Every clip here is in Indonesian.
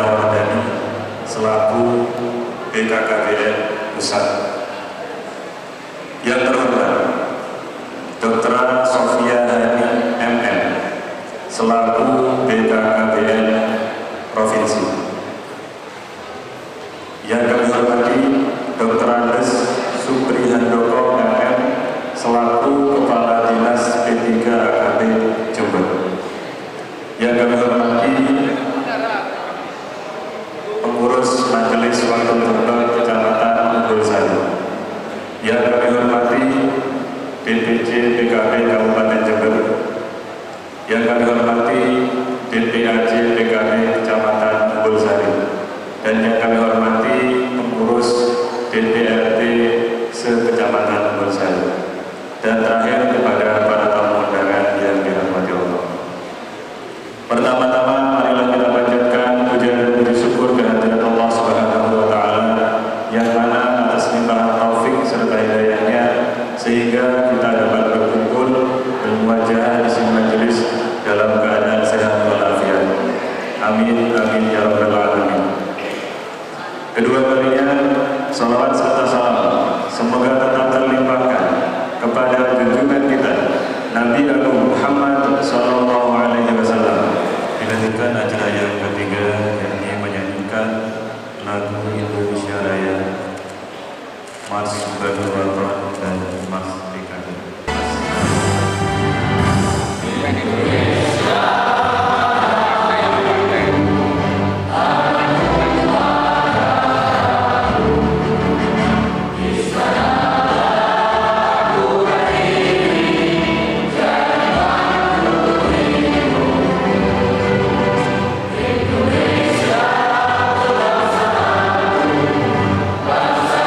Wardani selaku BKKBN Pusat. Yang terhormat Dr. Sofia Hani MM selaku BKKBN Provinsi. Yang kami hormati Dr. Andes Supri Handoko MM selaku Kepala Dinas P3 AKP Jember. Yang kami hormati pengurus Majelis Wakil Gubernur Kecamatan Unggul Sari. Yang kami hormati DPC PKB Kabupaten Jember. Yang kami hormati DPAJ PKB Kecamatan Unggul Sari. Dan yang kami hormati pengurus DPRD se-Kecamatan Unggul Sari. Dan terakhir kepada para tamu undangan yang dirahmati Allah. Pertama-tama marilah kita panjatkan puja dan puji syukur kehadirat Allah Subhanahu wa taala yang mana atas limpahan taufik serta hidayahnya sehingga kita dapat berkumpul bermuajah di sini majelis dalam keadaan sehat walafiat. Amin amin ya rabbal alamin. Kedua kalinya salawat serta salam semoga tetap terlimpahkan kepada junjungan kita Nabi Agung Muhammad sallallahu alaihi wasallam. Dilanjutkan acara yang ketiga yakni menyanyikan lagu Indonesia Raya, Mars Badul Waton dan Mars Dekade. Bangsa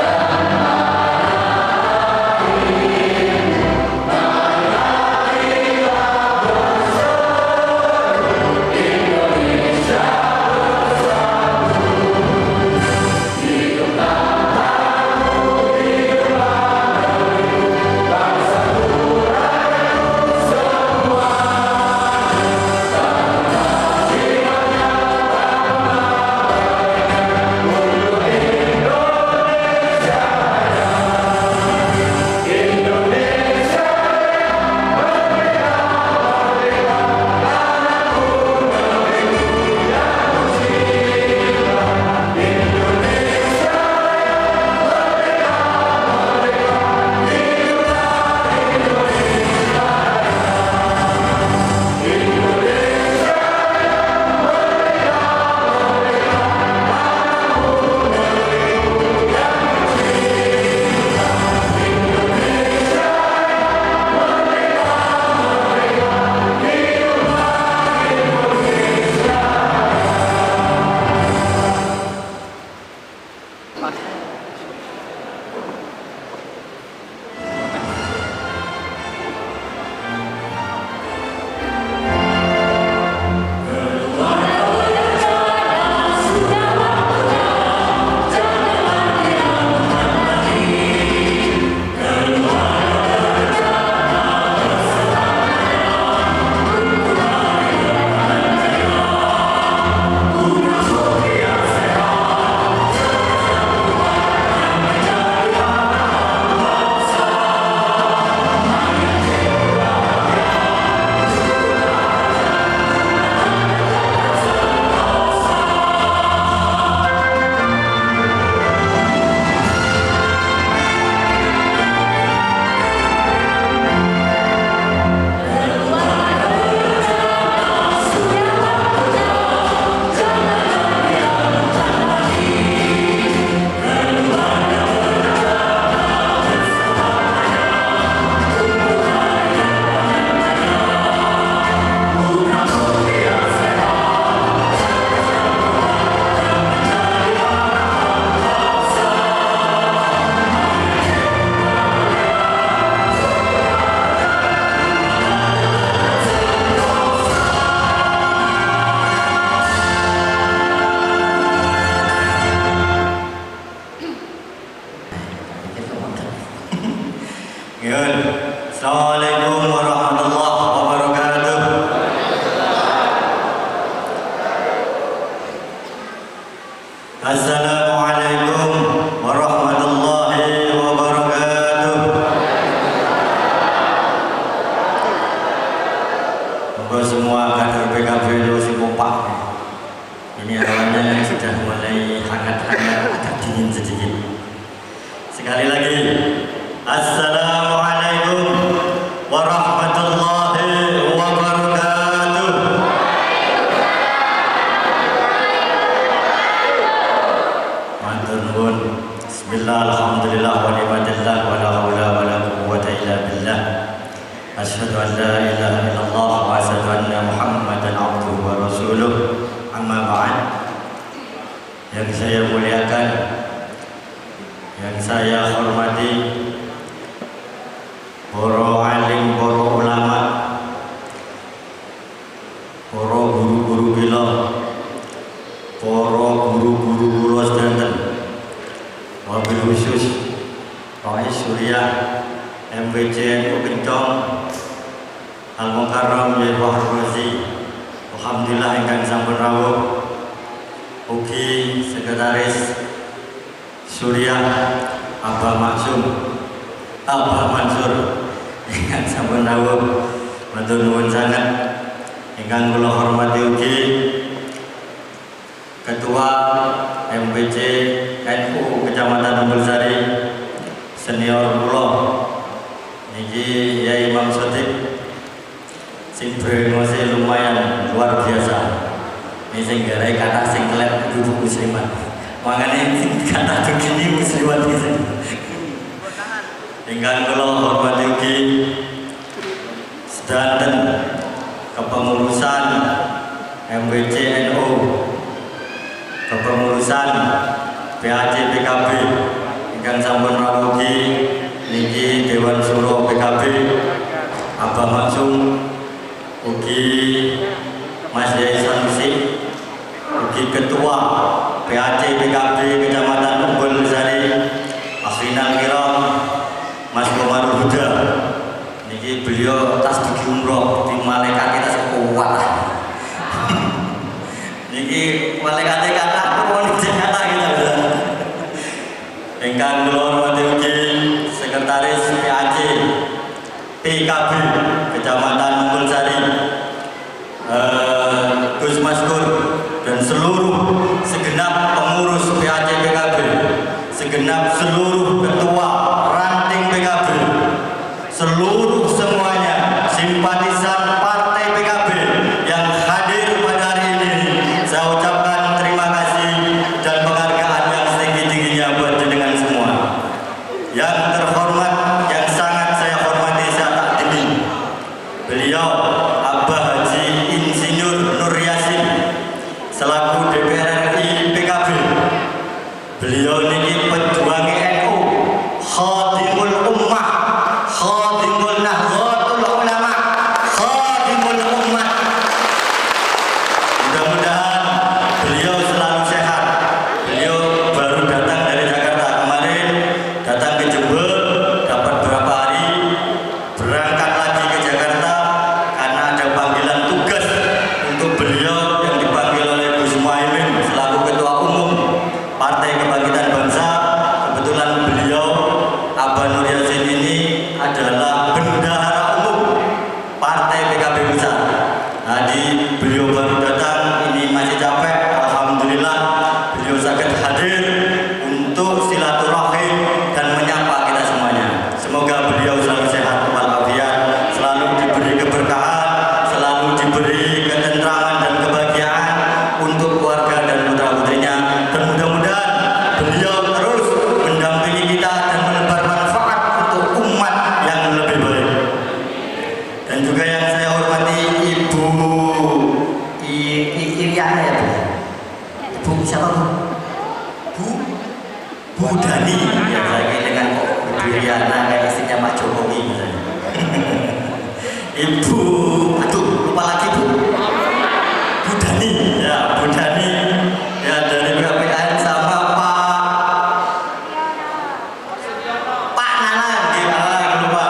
Assalamualaikum warahmatullahi wabarakatuh. Moga semua kader PKB itu si kompak. Ini awalnya sudah mulai hangat-hangat, agak dingin sedikit. Sekali lagi, Assalamualaikum warahmatullahi wabarakatuh. Matur nuwun. Bismillah, alhamdulillah, wa ni'matillah, wa la haula wa la quwwata illa billah. Asyhadu an la ilaha illallah wa asyhadu anna Muhammadan abduhu wa rasuluh. Amma ba'd. Yang saya muliakan, yang saya hormati, para alim, para ulama, para guru-guru kula, para guru-guru kula sedanten, wabil khusus Rais Surya MPC Kencong Al-Mukarram Yahwah Rozi, alhamdulillah ingkang sampun rawuh. Ugi Sekretaris Surya Abah Maksum Abah Mansur ingkang sampun rawuh, matur nuwun sanget. Ingkang kula hormati ugi Ketua MPC NU Kecamatan Umbulsari senior kula niki Yai Imam Sotik, sing beremose lumayan luar biasa. Ini sing garai kata sing kelep ibu muslimat. Makanya sing kata begini muslimat iki. Ingkang kula hormati ugi sedanten kepengurusan MPC NU, kepengurusan PAC PKB ingkang sampun rawuh ugi niki Dewan Suro PKB Abah Maksum, ugi Mas Yai Sanusi, ugi Ketua PAC PKB Kecamatan Umbulsari Akhinal Kiram Mas Komarul Huda. Niki beliau tas pergi umroh di malaikat kita sekuat. Niki malaikat kata pun kata kita. Ingkang kula hormati ugi Sekretaris PAC PKB Kecamatan Umbulsari Gus Maskur dan seluruh segenap pengurus PAC PKB, segenap seluruh ketua ranting PKB, seluruh semuanya simpatisan partai PKB yang hadir pada hari ini, saya ucapkan terima kasih dan penghargaan yang setinggi-tingginya buat jenengan semua. Yang terhormat, yang sangat saya hormati, saya takdimi beliau Abah Haji Insinyur Nur Yasin selaku DPR RI PKB. Beliau niki pejuang NU, khadimul ummah, khadimul nahdlatul ulama, khadimul ummah. Mudah-mudahan beliau selalu sehat. Beliau baru datang dari Jakarta kemarin, datang ke Jember, dapat berapa hari, berangkat lagi ke Jakarta karena ada panggilan tugas untuk beliau yang dipanggil oleh Gus Muhaimin selaku Ketua Umum Partai Kebangkitan Bangsa. Kebetulan beliau Abah Nur Yasin ini adalah bendahara umum Partai PKB Pusat. Jadi beliau baru datang, ini masih capek. Alhamdulillah beliau sangat hadir untuk silaturahim dan menyapa kita semuanya. Semoga beliau selalu sehat walafiat, selalu diberi keberkahan, selalu diberi ketentraman dan kebahagiaan untuk keluarga dan putra-putrinya. Dan mudah-mudahan beliau terus mendampingi kita dan menebar manfaat untuk umat yang lebih baik. Dan juga yang saya hormati Ibu Iriana ya Bu? Ibu siapa Bu? Bu Dani. Ya lagi dengan Ibu Iriana kayak istrinya Pak Jokowi misalnya. Ibu, aduh lupa lagi Bu. Bu Dani, ya Bu Dani, ya dari BPKN sama Pak Nanan, ya lupa.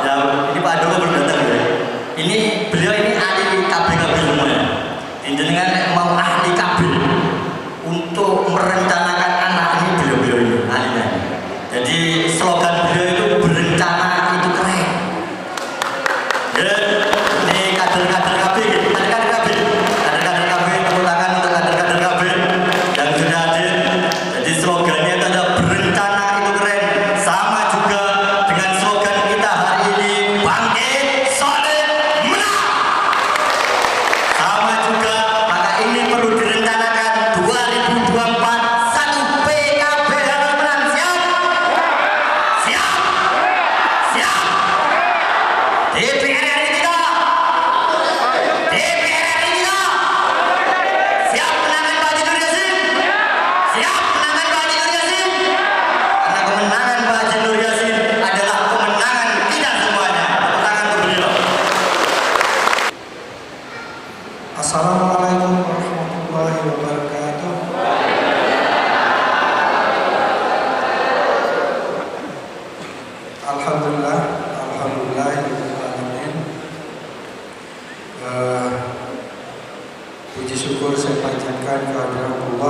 Ya ini Pak Doko belum datang ya. Ini beliau ini ahli KB semua ya. Jenengan mau ahli KB untuk merencanakan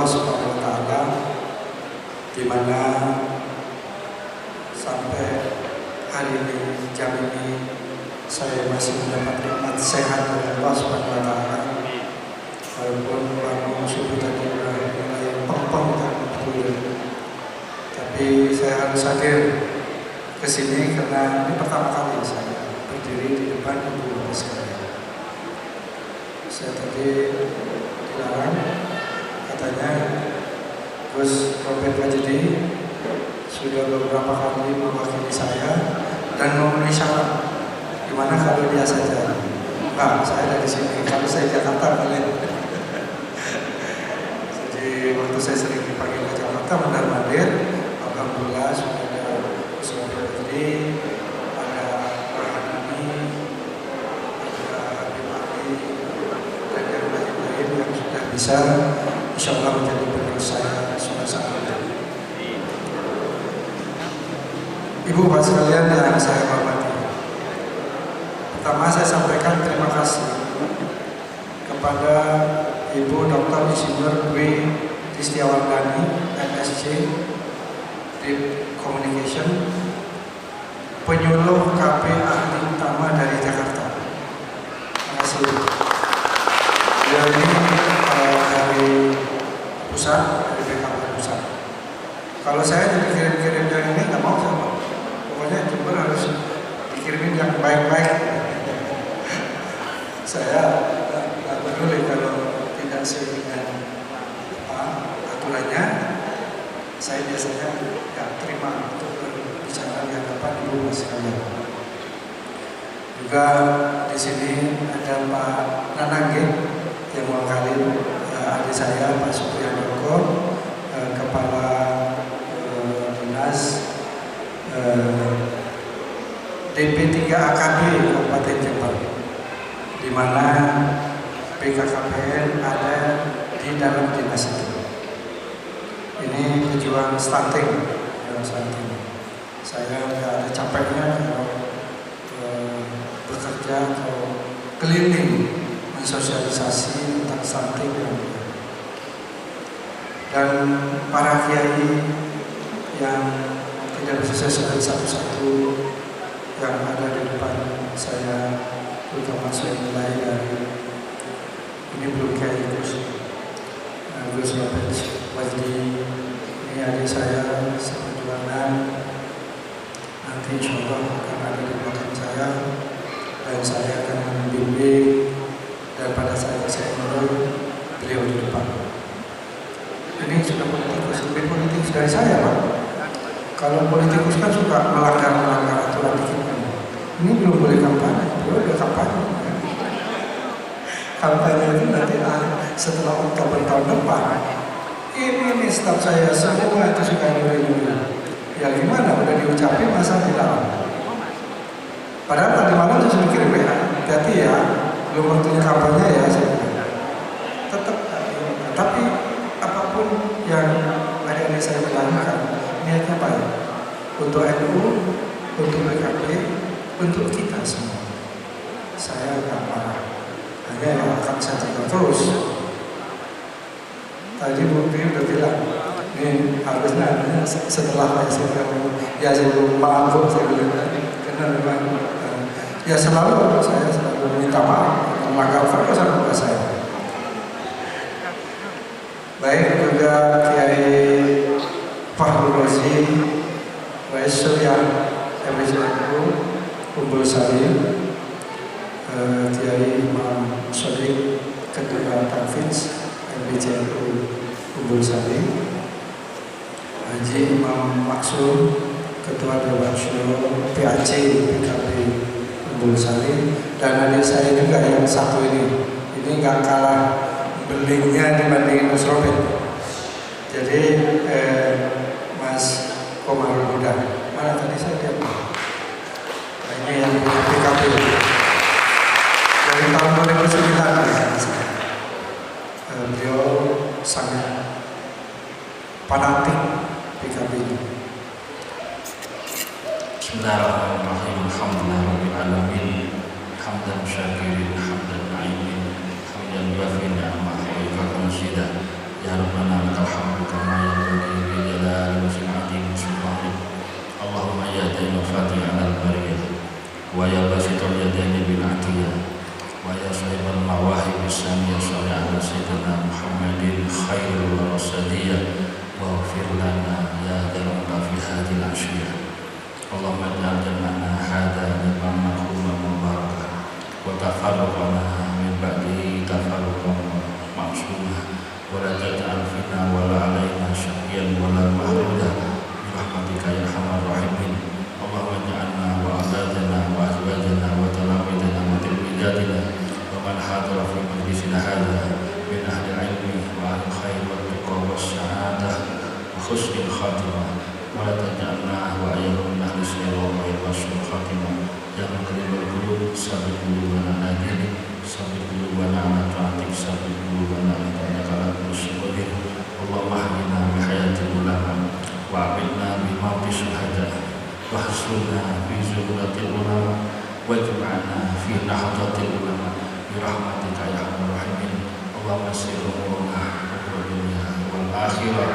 Allah Subhanahu wa taala, di mana sampai hari ini, jam ini saya masih mendapat nikmat sehat dari Allah Subhanahu wa taala. Walaupun bangun subuh tadi mulai pong-pong tapi saya harus hadir ke sini karena ini pertama kali saya berdiri di depan ibu-ibu sekalian. Saya tadi dilarang, katanya Gus Robert Majidi sudah beberapa kali mewakili saya dan memenuhi syarat. Gimana kalau dia saja? Nah, saya dari sini. Kalau saya Jakarta kalian. Jadi waktu saya sering dipanggil ke Jakarta mondar-mandir, alhamdulillah sudah ada Gus Robert Majidi, ada Rahani, ada Habib Ali, dan yang lain-lain yang sudah bisa, insya Allah menjadi penerus saya sudah sangat. Ibu bapak sekalian yang saya hormati, pertama saya sampaikan terima kasih kepada Ibu Dr. Insinyur Dwi Tistiawardani, MSc, Deep Communication, penyuluh KP ahli utama dari Jakarta. Terima kasih. Beliau ini dari pusat, dari BKP pusat. Kalau saya jadi kirim-kirim dari ini nggak mau sama. Pokoknya Jember harus dikirimin yang baik-baik. Saya nggak peduli kalau tidak sesuai dengan aturannya. Saya biasanya nggak terima untuk berbicara di hadapan ibu sekalian. Juga di sini ada Pak Nanangge yang mewakili adik saya Pak Supriyandoko, Kepala Dinas DP3 AKB Kabupaten Jember, di mana BKKBN ada di dalam dinas itu. Ini pejuang stunting, Saya nggak ada capeknya kalau bekerja atau keliling mensosialisasi tentang stunting dan para kiai yang tidak bisa saya sebut satu-satu yang ada di depan saya, terutama saya mulai dari ini belum kiai Gus Robert Majidi, ini adik saya seperjuangan, nanti insya Allah akan ada di belakang saya dan saya akan membimbing, dan pada saat saya menurut beliau di depan. Ini sudah politikus, lebih politik dari saya Pak. Kalau politikus kan suka melanggar aturan dikit. Ini belum boleh kampanye, belum ada kampanye. Kampanye itu nanti setelah Oktober tahun depan. Ini staf saya semua itu suka nyuri-nyuri. Ya gimana, udah diucapin masa tidak? Padahal tadi malam saya sudah kirim WA, hati-hati ya, belum waktunya kampanye ya. Tetap, tapi apapun yang adik-adik saya lakukan, niatnya baik untuk NU, untuk PKB, untuk kita semua. Saya nggak marah, hanya yang akan saya jaga terus. Tadi Bukti udah bilang, ini harusnya setelah saya ya sebelum maaf saya bilang karena memang ya selalu saya selalu minta maaf melanggar peraturan saya. Baik juga Kiai Fahru Rozi, Waisul yang MSNU Umbul Sari, Kiai Imam Sodik Ketua Tanfiz MBCNU Umbul Sari, Haji Imam Maksum Ketua Dewan Syuro PAC PKB Umbul Sari, dan adik saya juga yang satu ini nggak kalah belingnya dibandingin Gus Robert. Jadi Mas Komarul Huda, mana tadi saya lihat? Nah, ini yang punya PKB dari tahun 2009. Beliau sangat fanatik PKB ini. Bismillahirrahmanirrahim. Alhamdulillahirabbil alamin. Hamdan syakirin, hamdan na'imin, hamdan wafina ma'aika hamsida. Ya Rabbana lakal hamdu kama yanbaghi li jalali wajhika wa sultanik. Allahumma ya daima fatiha al-bariyah wa ya basitul yadaini bil atiyah wa ya sahibal mawahib as-samiyah salli ala sayyidina Muhammadin khairul rasuliyah wa ghfir lana ya dalamna fi hadhihi al-ashiyah. Allahumma ja'al jam'ana hadha jam'an marhuman mubarakan wa tafarraqana min ba'dihi tafarruqan ma'sumah wa la taj'al fina wa la alaina syaqiyyan wa la mahruda bi rahmatika ya arhamar rahimin. Allahumma ja'alna wa azadana wa azwajana wa talamidana wa tilmidatina wa man hadara fi majlisina hadha min ahli ilmi wa ahli khair wa tuqa wa sa'adah wa husnil khatimah wa la taj'alna wa ayyuhum min ahli sirra wa husnil khatimah ya muqallibal qulub sabbit qulubana ala dinik sabbit qulubana ala ta'atik sabbit qulubana ala ta'atik syukurin. Allahumma hadina bi hayatil ulama wa a'inna bi mauti syuhada wa hasulna fi zumratil ulama wa jum'ana fi nahdatil ulama bi rahmatika ya arhamar rahimin. Allahumma sir umurna wa dunya wal akhirah.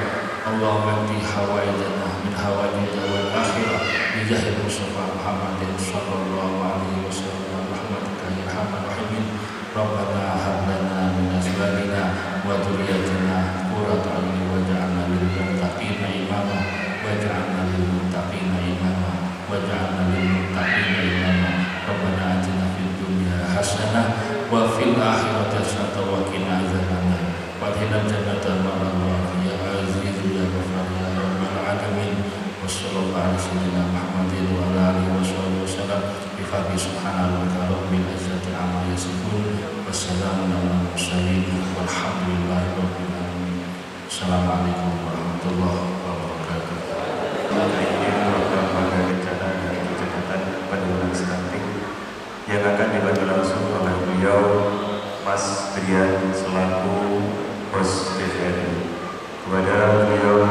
Allahumma qdi hawaijana min hawaijika wal akhirah bi jahi Mustafa Muhammadin sallallahu alaihi wasallam rahmatika ya arhamar rahimin. Rabbana hab lana min azwajina wa dhurriyyatina qurrata a'yun waj'alna lil muttaqina imama waj'alna lil muttaqina imama waj'alna lil muttaqina imama. Rabbana atina fid dunya hasanah wa fil akhirati hasanah wa qina adzabannar wa qina jannata ma'allah ya aziz ya ghafar ya rabbal alamin. Wassallallahu ala sayyidina Muhammadin wa ala alihi wasallam bi fadli subhanallahi rabbil izzati amma yasifun wassalamun ala mursalin walhamdulillahi rabbil alamin. Assalamualaikum warahmatullahi wabarakatuh. Ini program pada rencana dari Kecamatan Penurunan Stunting yang akan dibantu langsung oleh beliau Mas Brian selaku Bos TVRI. Kepada beliau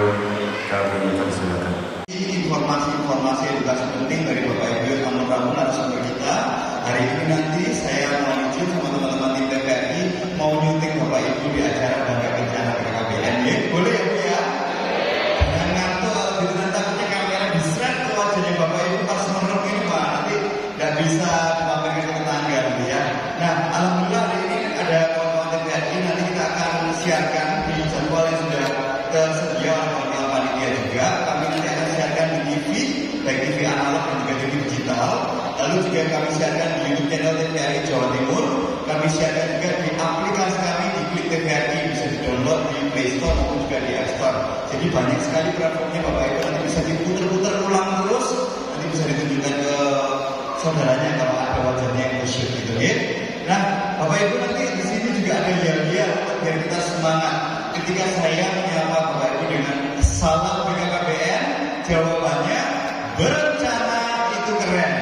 kami persilakan. Informasi edukasi penting dari Bapak Ibu yang namun narasumber kita hari ini. Nanti saya mau izin sama teman-teman tim TVRI mau nyunting Bapak Ibu di acara Bangga Kencana BKKBN. Boleh ya Bu ya? Jangan ngantuk gitu, nanti takutnya kamera diseret ke wajahnya Bapak Ibu pas merem ini Pak, nanti nggak bisa dipamerkan ke tetangga gitu ya. Nah, alhamdulillah hari ini ada kawan-kawan TVRI, nanti kita akan siarkan di jadwal yang sudah tersedia oleh panitia juga. Kami nanti akan siarkan di TV, baik TV analog dan juga TV digital. Lalu juga kami siarkan di YouTube channel TVRI Jawa Timur. Kami siarkan juga di aplikasi kami di Klik TVRI, bisa di-download di Play Store maupun juga di App Store. Jadi banyak sekali platformnya Bapak Ibu, nanti bisa diputar-putar ulang terus, nanti bisa ditunjukkan ke saudaranya kalau ada wajahnya yang khusyuk gitu ya. Nah, Bapak Ibu nanti di sini juga ada hadiah biar kita semangat. Ketika saya menyapa Bapak Ibu dengan salam BKKBN, jawabannya berencana itu keren.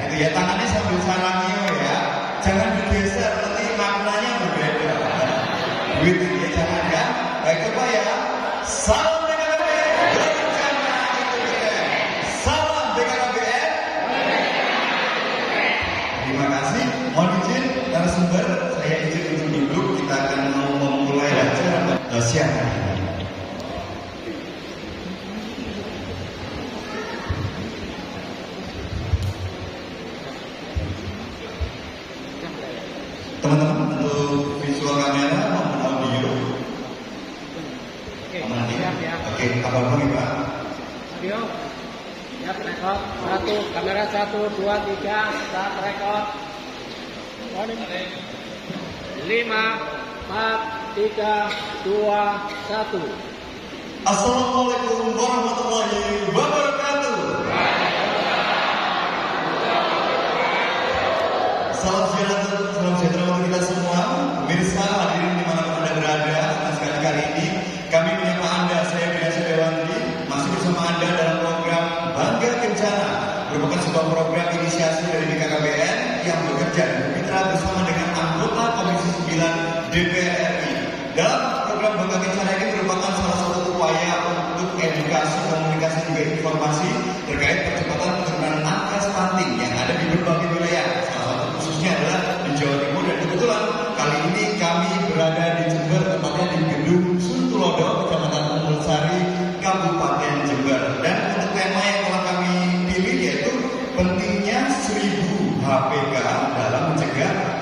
Itu ya, tangannya sambil salamnya ya. Jangan digeser, nanti maknanya berbeda. Begitu ya, jangan ya. Baik coba ya. Salam BKKBN, berencana itu keren. Salam BKKBN. Terima kasih. Mohon izin narasumber, saya izin untuk duduk. Kita akan memulai acara siang hari ini. Teman-teman, untuk visual kamera maupun audio. Oke, kabar pagi Pak. Audio, siap rekod. 1, kamera 1, 2, 3, start rekod. 5, 4, 3, 2, 1. Assalamualaikum warahmatullahi wabarakatuh. Salam sejahtera untuk kita semua. Pemirsa hadirin dimanapun Anda berada, senang sekali kali ini kami menyapa Anda. Saya Bina Sudewandi masih bersama Anda dalam program Bangga Kencana, merupakan sebuah program inisiasi dari BKKBN yang bekerja dan bermitra bersama dengan anggota Komisi 9 DPR RI. Dalam program Bangga Kencana ini merupakan salah satu upaya untuk edukasi, komunikasi, juga informasi terkait percepatan penurunan angka stunting yang ada di berbagai wilayah. Salah satu khususnya adalah di Jawa Timur, dan kebetulan kali ini kami berada di Jember, tepatnya di Gedung Suntuloga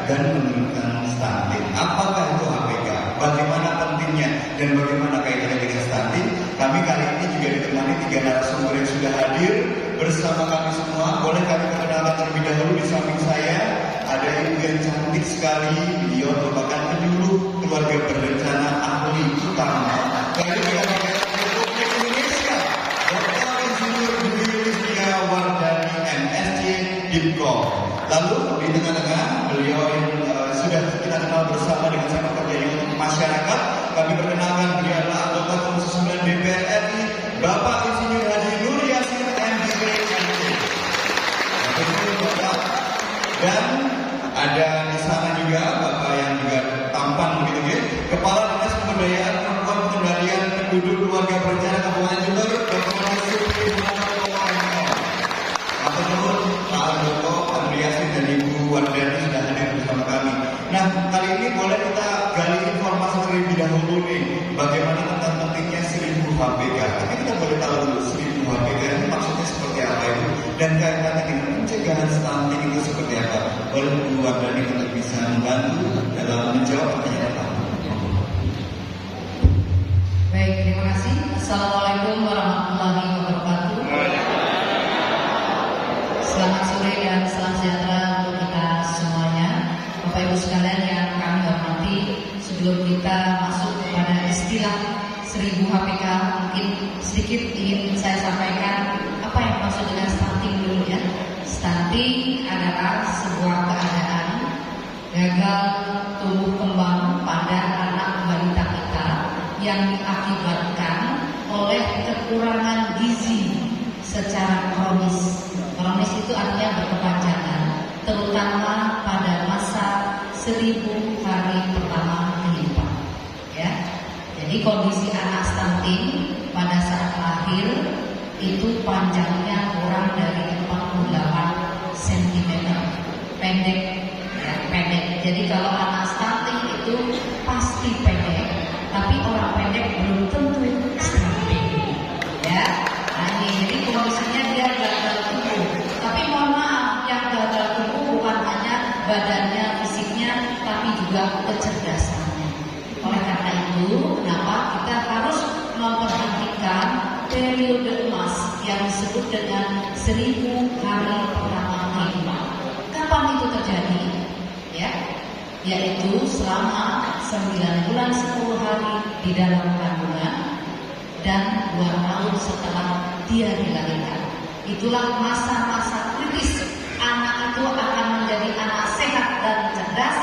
dan menurunkan stunting. Apakah itu HPK? Bagaimana pentingnya dan bagaimana kaitannya dengan stunting? Kami kali ini juga ditemani 3 narasumber yang sudah hadir bersama kami semua. Boleh kami perkenalkan terlebih dahulu. Di samping saya ada ibu yang cantik sekali. Beliau merupakan penyuluh keluarga berencana ahli utama dari Republik Indonesia, Dr. Insinyur Dwi Listia Wardani MSc Dipkom. Lalu di tengah-tengah beliau yang sudah kita kenal bersama dengan sepak terjangnya untuk masyarakat. Kami perkenalkan beliau adalah anggota Komisi 9 DPR RI, Bapak Insinyur Haji Nur Yasin MBA MD. Dan ada di sana juga Bapak yang juga tampan begitu ya, Kepala Dinas Pemberdayaan Perempuan Pengendalian Penduduk Keluarga Berencana Kabupaten Jember, Bapak Supri Pak Aldoko, Pak Nur Yasin dan Ibu Wardani sudah hadir bersama kami. Nah, kali ini boleh kita gali informasi terlebih dahulu nih, bagaimana tentang pentingnya 1000 HPK. Tapi kita boleh tahu dulu 1000 HPK itu maksudnya seperti apa itu, dan kaitannya dengan pencegahan stunting itu seperti apa. Boleh Bu Wardani untuk bisa membantu dalam menjawab pertanyaan Pak. Baik, terima kasih. Assalamualaikum warahmatullahi wabarakatuh. Selamat sore dan salam sejahtera untuk kita semuanya. Bapak Ibu sekalian yang kami hormati, sebelum kita masuk kepada istilah 1000 HPK, mungkin sedikit ingin saya sampaikan apa yang maksud dengan stunting dulu ya. Stunting adalah sebuah keadaan gagal tumbuh kembang pada anak balita kita yang diakibatkan oleh kekurangan gizi secara kronis. Kronis itu artinya berkepanjangan, terutama pada masa 1000 hari pertama kehidupan. Ya, jadi kondisi anak stunting pada saat lahir itu panjangnya kurang dari 48 cm, pendek, ya, pendek. Jadi kalau anak stunting itu pasti pendek, tapi orang pendek belum tentu stunting. Ya, nah ini jadi kondisinya dia gagal tumbuh. Tapi mohon maaf, yang gagal tumbuh bukan hanya badannya, fisiknya, tapi juga kecerdasannya. Oleh karena itu, kenapa kita harus memperhatikan periode emas yang disebut dengan 1000 hari pertama kehidupan. Kapan itu terjadi? Ya, yaitu selama 9 bulan 10 hari di dalam kandungan dan 2 tahun setelah dia dilahirkan. Itulah masa-masa kritis. Anak itu akan menjadi anak sehat dan cerdas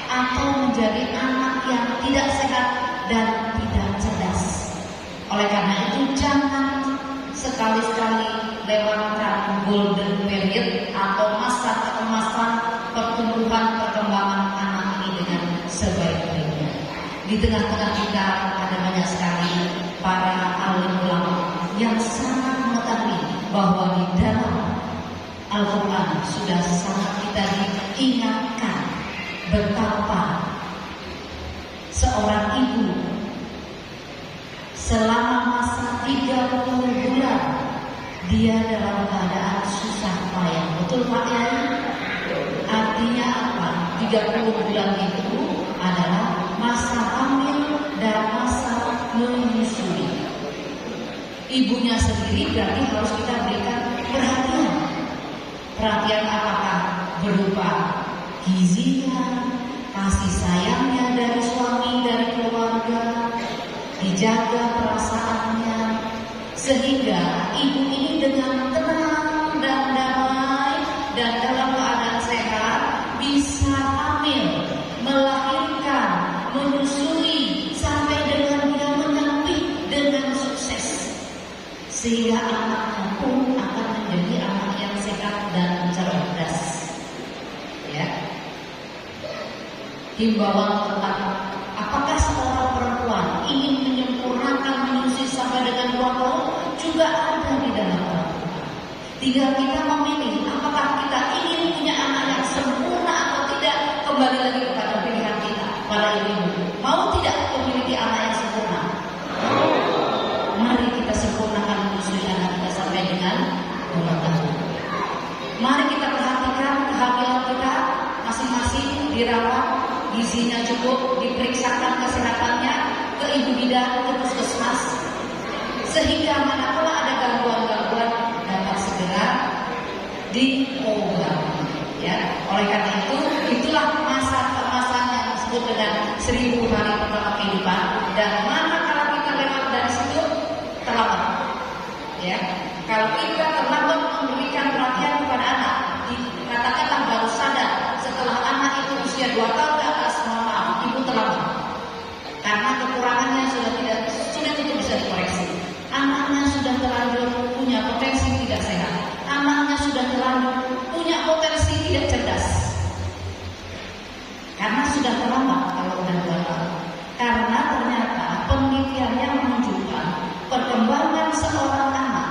atau menjadi anak yang tidak sehat dan tidak cerdas. Oleh karena itu jangan sekali-sekali lewatkan golden period atau masa keemasan pertumbuhan perkembangan anak ini dengan sebaik-baiknya. Di tengah-tengah kita ada banyak sekali para alim ulama yang sangat mengetahui bahwa di dalam Al-Quran sudah sangat kita diingatkan betapa seorang ibu selama masa 30 bulan dia dalam keadaan susah payah. Betul Pak ya? Artinya apa? 30 bulan itu adalah masa hamil dan masa menyusui. Ibunya sendiri berarti harus kita berikan perhatian. Perhatian apakah? Berupa gizinya, kasih sayangnya dari suami, dari keluarga, dijaga perasaannya, sehingga ibu ini dengan tenang dan damai dan dalam keadaan sehat bisa hamil, melahirkan, menyusui sampai dengan dia menyapih dengan sukses, sehingga anaknya pun akan menjadi anak yang sehat dan cerdas. Ya, himbauan tentang apakah seorang perempuan ingin menyempurnakan menyusui sampai dengan 2 tahun juga ada di dalam Al-Quran. Tinggal kita memilih apakah kita ingin punya anak yang sempurna atau tidak. Kembali lagi kepada pilihan kita, para ibu. Mau tidak memiliki anak yang sempurna? Mari kita sempurnakan menyusui anak kita sampai dengan 2 tahun. Mari kita perhatikan kehamilan kita masing-masing di dirawat, gizinya cukup, diperiksakan kesehatannya ke ibu bidan, ke puskesmas, sehingga manakala ada gangguan-gangguan dapat segera diobati. Ya, oleh karena itu, itulah masa kemasan yang disebut dengan 1000 hari pertama kehidupan. Dan manakala kita lewat dari situ, terlambat. Ya, kalau kita terlambat memberikan perhatian kepada anak, katakanlah baru sadar setelah anak itu usia 2 tahun ke atas, mohon maaf, ibu terlambat. Karena kekurangannya sudah tidak bisa dikoreksi. Anaknya sudah terlanjur punya potensi tidak sehat. Anaknya sudah terlanjur punya potensi tidak cerdas. Karena sudah terlambat kalau sudah 2 tahun. Karena ternyata penelitiannya menunjukkan perkembangan seorang anak,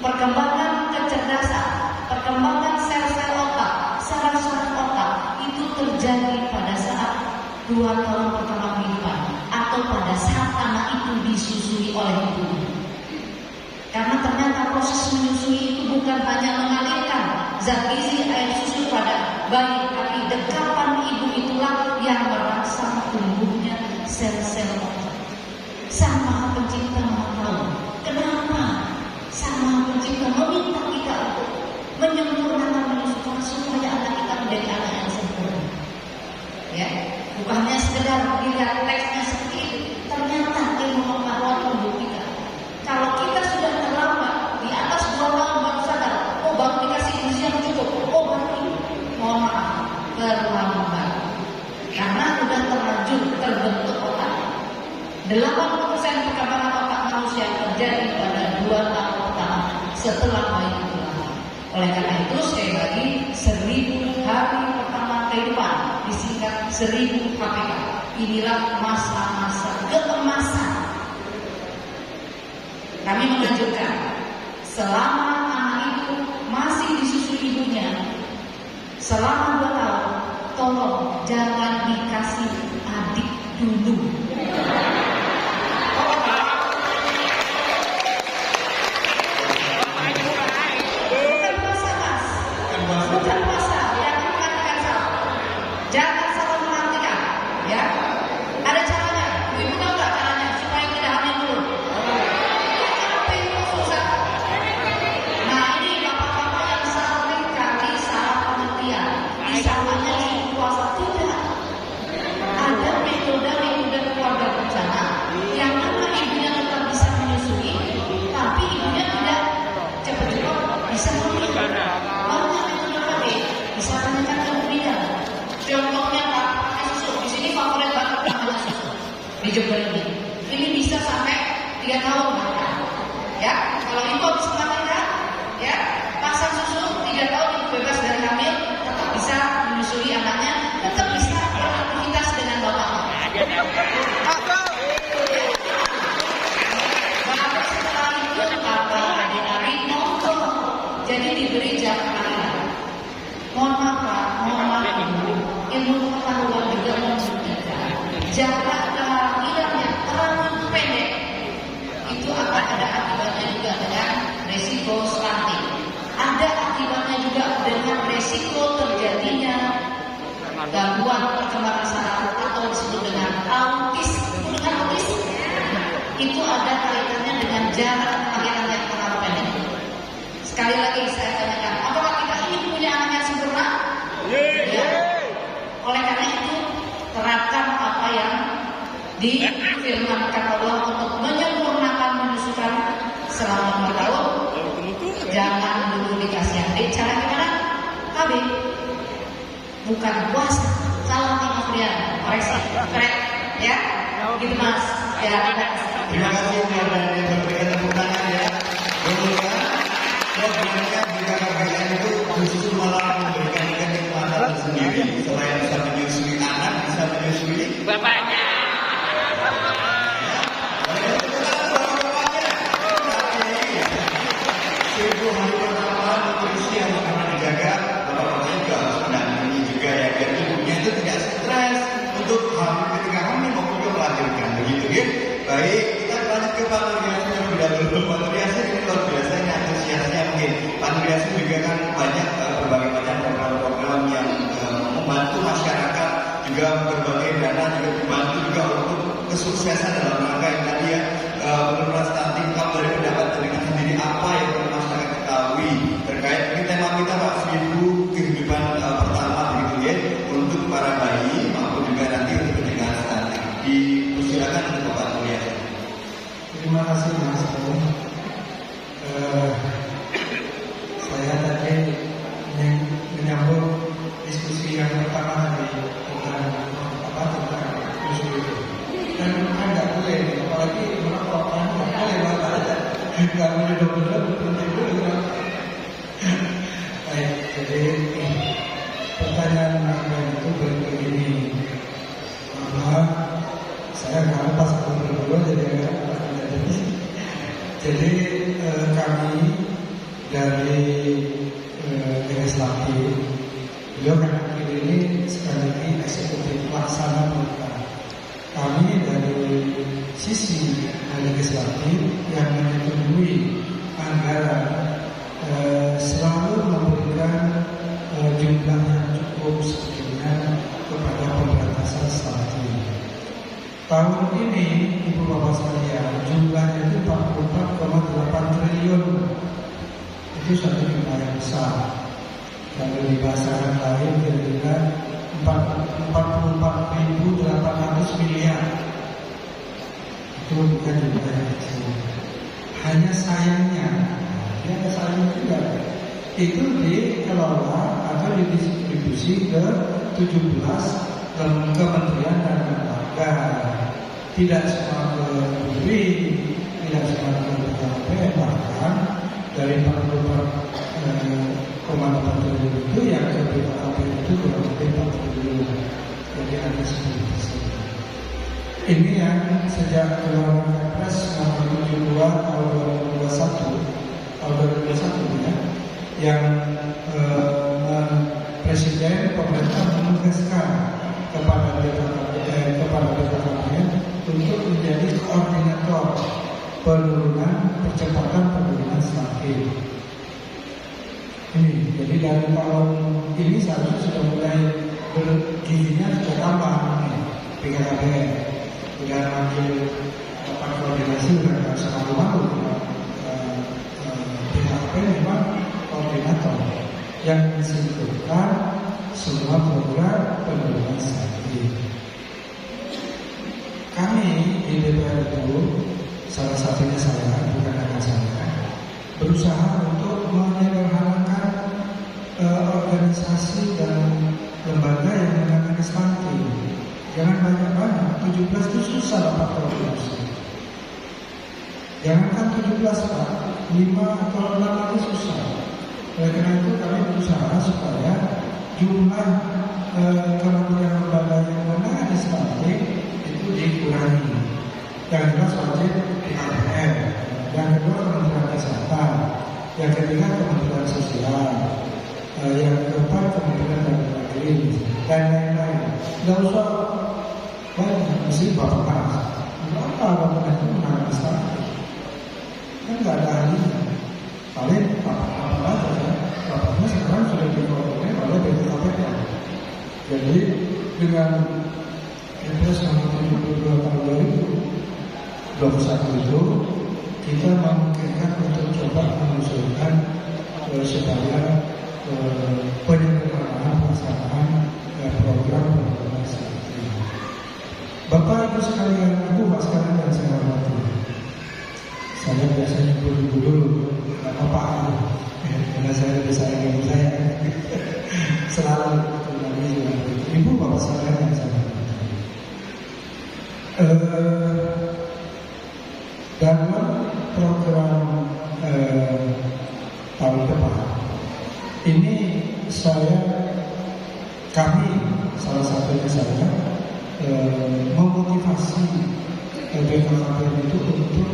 perkembangan kecerdasan, perkembangan sel-sel otak, saraf-saraf otak itu terjadi pada saat 2 tahun pertama kehidupan atau pada saat anak itu disusui oleh ibunya. Karena ternyata proses menyusui itu bukan hanya mengalirkan zat gizi air susu pada bayi, tapi dekapan ibu itulah yang merangsang tumbuhnya sel-sel otak. Sama pencipta Maha tahu kenapa Sama pencipta meminta kita untuk menyempurnakan menyusukan supaya anak kita menjadi anak yang sempurna. Ya, bukannya sekedar dilihat teksnya seperti itu. Ternyata ilmu pengetahuan membuktikan kalau kita sudah terlambat di atas 2 tahun baru sadar, oh baru dikasih gizi yang cukup, oh baru ini, mohon maaf, terlambat. Karena sudah terlanjur terbentuk otak. 80% perkembangan otak manusia terjadi pada 2 tahun pertama setelah bayi itu lahir. Oleh karena itu sekali lagi 1000 hari pertama kehidupan disingkat 1000 HPK. Inilah masa-masa keemasan. Kami menganjurkan selama anak itu masih disusui ibunya selama 2 tahun, tolong jangan dikasih adik dulu. Bukan puasa, jangan mengatakan salah. Jangan salah mengartikan, ya. Ada caranya. Ibu tahu nggak caranya supaya tidak hamil dulu? Tapi itu susah. Nah ini bapak-bapak yang sering kali salah pengertian. Disangkanya ibu puasa tidak. Ada metode keluarga berencana yang mana ibunya tetap bisa menyusui, tapi ibunya tidak cepat-cepat bisa hamil. Bisa tanyakan ke bidan. Contohnya Pak, pakai susu. Di sini favorit banget namanya susu. Di Jember ini. Ini bisa sampai 3 tahun bahkan. Ya, kalau ibu habis melahirkan, ya, pasang susu 3 tahun ibu bebas dari hamil, tetap bisa menyusui anaknya, tetap bisa beraktivitas dengan bapaknya. Bapak setelah itu bapak adik-adik nonton. Jadi diberi jam kelahiran. Mohon maaf dulu, ilmu pengetahuan juga membuktikan jarak kelahiran yang terlalu pendek itu akan ada akibatnya juga dengan resiko stunting. Ada akibatnya juga dengan resiko terjadinya gangguan perkembangan saraf atau disebut dengan autis. Dengan autis itu ada kaitannya dengan jarak kelahiran yang terlalu pendek. Sekali lagi saya tanyakan, apakah kita ini punya anak yang sempurna? Ya. Oleh karena itu, terapkan apa yang difirmankan Allah untuk menyempurnakan menyusukan selama 2 tahun. Jangan dulu dikasih adik. Cara gimana? KB. Bukan puasa. Salah Mas Brian. Koreksi. Korek. Ya. Gitu Mas. Ya. Terima kasih yang berberikan tepuk tangan ya. Sebenarnya jika KPN itu justru malah memberikan kenikmatan sendiri. Selain bisa menyusui anak, bisa menyusui bapaknya. Seribu hari pertama nutrisi yang akan dijaga, bapak-bapaknya juga harus mendampingi juga ya, biar ibunya itu tidak stres untuk hamil ketika hamil maupun juga melahirkan, begitu ya. Baik, kita lanjut ke Pak Nuriasi terlebih dahulu. Pak Nuriasi ini luar biasa, ini antusiasnya mungkin. Pak Nuriasi juga kan banyak berbagai macam program-program yang membantu kesuksesan dalam rangka yang tadi ya penurunan stunting. Kamu dari pendapat dengan sendiri apa yang perlu masyarakat ketahui terkait ini tema kita Pak 1000 kehidupan pertama begitu ya untuk para bayi maupun juga nanti untuk pencegahan stunting. Dipersilakan untuk Bapak Mulia. Terima kasih Mas. Saya tadi menyambut diskusi yang pertama tadi tentang isu itu. Dan nggak boleh, apalagi merokok kan nggak boleh banget, nggak boleh double itu. Baik, jadi pertanyaan itu begini, bahwa saya nggak lepas dulu jadi kami dari legislatif, beliau kan ini sekali lagi eksekutif pelaksana pemerintah. Kami dari sisi legislatif yang menyetujui anggaran selalu memberikan jumlah yang cukup signifikan kepada pemberantasan stunting. Tahun ini Ibu Bapak sekalian jumlahnya itu 44,8 triliun. Itu satu jumlah yang besar. Kalau di bahasa lain kira-kira 44.800 miliar. Itu bukan jumlah yang kecil. Hanya sayangnya, ya sayangnya juga, itu dikelola atau didistribusi ke 17 kementerian dan lembaga. Tidak semua ke BPI, tidak semua ke BPN, bahkan dari 44,8 triliun itu yang ke BPAP itu kurang lebih 4 triliun. Jadi ada 10%. Ini yang sejak keluaran Kepres nomor 72 tahun 2021 ya, yang Presiden pemerintah menugaskan kepada BKKBN untuk menjadi koordinator percepatan penurunan stunting. Ini jadi dari tahun ini seharusnya sudah mulai bergizinya sudah tambah BKKBN, sudah ambil koordinasi dengan malu-malu. BKKBN memang koordinator yang disebutkan semua program penurunan stunting. Kami di DPR itu, salah satunya saya, bukan hanya saya, berusaha untuk menyederhanakan organisasi dan lembaga yang menangani stunting. Jangan banyak-banyak, 17 itu susah dapat provinsi. Jangankan 17 Pak, 5 atau 6 itu susah. Oleh karena itu kami berusaha supaya jumlah kementerian lembaga yang menangani stunting itu dikurangi. Yang jelas wajib BKPM, yang kedua Kementerian Kesehatan, yang ketiga Kementerian Sosial, yang keempat Kementerian Dalam Negeri, dan lain-lain. Tidak usah banyak, mesti Bapak. Kenapa Bapak itu menangani stunting? Kan nggak ada ahlinya. Paling Bapak saja. Bapaknya sekarang sudah dikoordinir oleh BKKBN. Jadi dengan Kepres nomor 72 tahun 2021 itu kita memungkinkan untuk coba mengusulkan supaya penyederhanaan pelaksanaan program penurunan stunting. Bapak Ibu sekalian, Ibu Pak sekalian yang saya hormati, saya biasanya dulu nggak apa-apa karena saya lebih sayang ibu saya selalu Ibu Bapak sekalian yang saya hormati. Dalam program tahun depan ini kami salah satunya saya memotivasi BKKBN itu untuk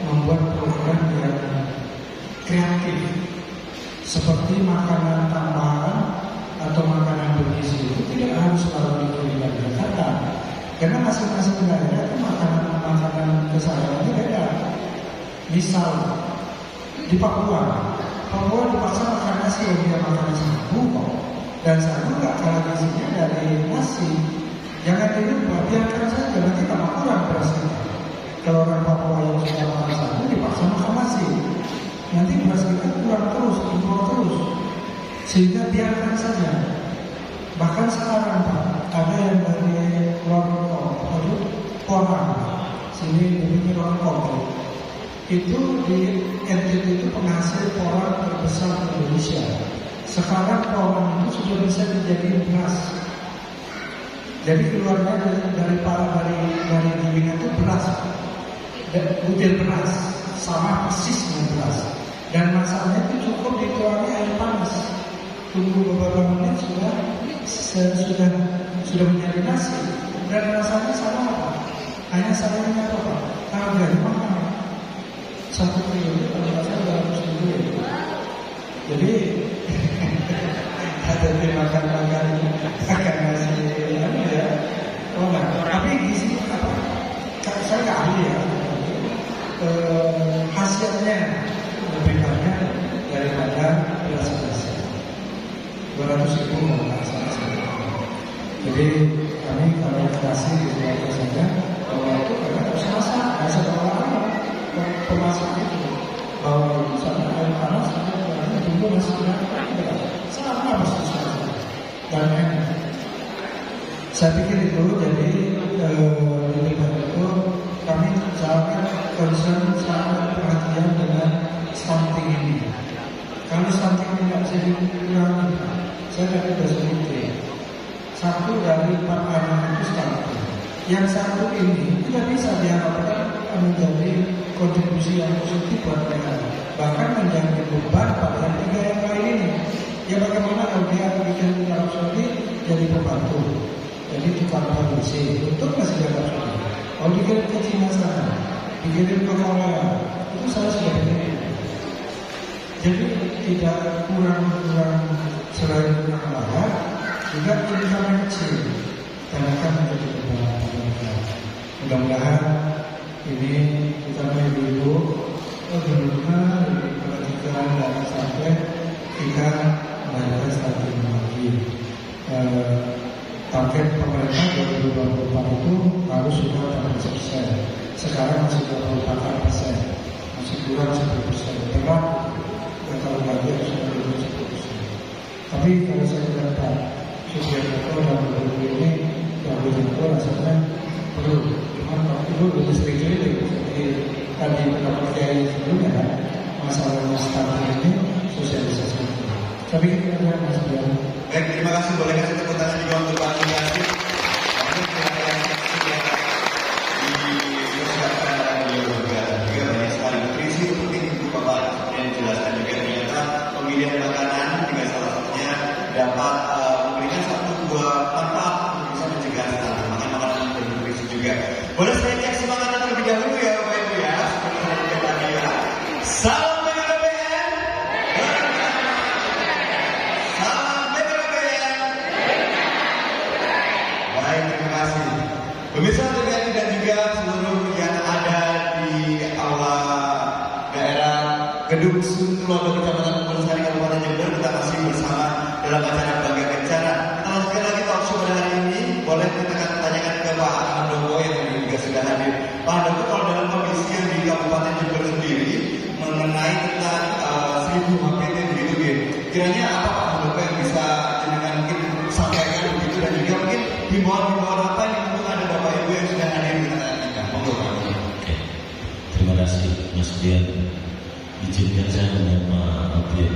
membuat program yang kreatif seperti makanan tambahan atau makanan bergizi itu tidak harus selalu dikirim dari Jakarta. Karena masing-masing daerah itu makanan kesehariannya beda. Misal di Papua dipaksa makan nasi, dia makan sagu kok. Dan sagu nggak kalah gizinya dari nasi. Jangan dirubah, biarkan saja, nanti tambah kurang beras kita. Kalau orang Papua yang sudah makan sagu dipaksa makan nasi, nanti beras kita kurang terus, impor terus. Sehingga biarkan saja. Bahkan sekarang Pak, ada yang dari luar Porang, sini dibikin orang Kopi. Itu di NTT itu penghasil porang terbesar di Indonesia. Sekarang porang itu sudah bisa dijadikan beras. Jadi keluarnya dari gilingan itu beras, butir beras, sama persis dengan beras. Dan masaknya itu cukup dituangkan air panas. Tunggu beberapa menit sudah menjadi nasi. Dan rasanya sama apa? Hanya salahnya apa Pak? Harganya mahal. 1 triliun kalau nggak salah 200.000 ya. Jadi ada makan akan ngasih ya. Oh enggak. Tapi gizi apa? Saya nggak ahli ya. Hasilnya lebih banyak daripada beras biasa. 200.000 nggak salah. Jadi kami kalau kasih di keluarga saya bahwa itu karena harus masak, masak orang pemasak itu bahwa misalnya air panas tunggu masaknya sama persis dan enak. Saya pikir itu jadi di depan itu kami sangat concern, sangat perhatian dengan stunting ini. Kalau stunting ini tidak bisa dikurangi, saya tadi sudah sebutkan 1 dari 4 anak itu stunting. Yang 1 ini tidak bisa diharapkan menjadi kontribusi yang positif buat mereka, bahkan menjadi beban pada yang 3 yang lain ini. Ya bagaimana kalau dia bikin Arab Saudi jadi pembantu, jadi tukang produksi untuk masih di Arab Saudi. Kalau dikirim ke Cina sana, dikirim ke Korea, itu saya sudah begini. Jadi tidak kurang selain kurang layak, juga income kecil dan akan menjadi beban. Mudah-mudahan ini kita ibu-ibu benar-benar perhatikan dan sampai kita melakukan stunting lagi. Target pemerintah 2024 itu harus sudah 100%. Sekarang masih 24%, masih kurang 10%. Telah tahun lagi harus sudah 10%. Tapi kalau saya dapat Sugiharto dan Ibu ini, yang begitu rasanya perlu. Cuma itu lebih sering seperti tadi pendapat kiai sebelumnya kan, masalah stunting ini sosialisasi. Tapi kita lihat Mas Biar. Baik, terima kasih. Boleh kasih tepuk tangan juga untuk Pak Andi. Juga banyak sekali nutrisi penting untuk Bapak yang dijelaskan juga ternyata pemilihan makanan juga salah satunya dapat memberikan 1-2 manfaat untuk bisa mencegah stunting. Makanya makanan bernutrisi juga. Boleh saya cek semangatnya terlebih dahulu ya Bapak Ibu ya. Seperti yang tadi ya. Salam BKKBN. Salam BKKBN. Baik, terima kasih. Pemirsa TVRI dan juga seluruh yang ada di aula daerah Gedung Suntulodo Kecamatan Kumbulsari Kabupaten Jember, kita masih bersama dalam acara Bangga Kencana. Kita lanjutkan lagi talk show pada hari ini. Boleh kita tanyakan ke Pak Handoko yang juga sudah hadir. Pak Handoko, kalau dalam kondisi yang di Kabupaten Jember sendiri mengenai tentang 1000 HPT begitu gitu, kiranya apa Pak Handoko yang bisa jenengan mungkin sampaikan begitu, dan juga mungkin himbauan-himbauan apa yang untuk ada Bapak Ibu yang sudah hadir di tengah kita. Monggo Pak. Oke. Terima kasih Mas Biar. Izinkan saya menyapa Abir.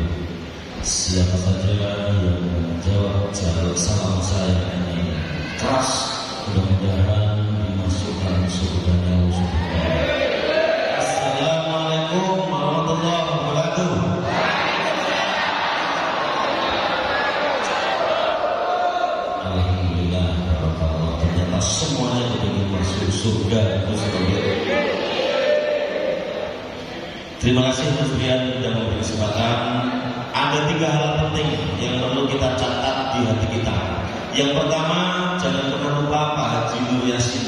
Siapa saja yang menjawab salam saya ini keras, mudah-mudahan dimasukkan surganya Allah. Assalamualaikum warahmatullahi wabarakatuh. Alhamdulillah, ternyata semuanya ingin masuk surga itu sebagai. Terima kasih Mas Bian sudah memberi kesempatan. Ada 3 hal penting yang perlu kita catat di hati kita. Yang pertama, jangan pernah lupa Pak Haji Nur Yasin.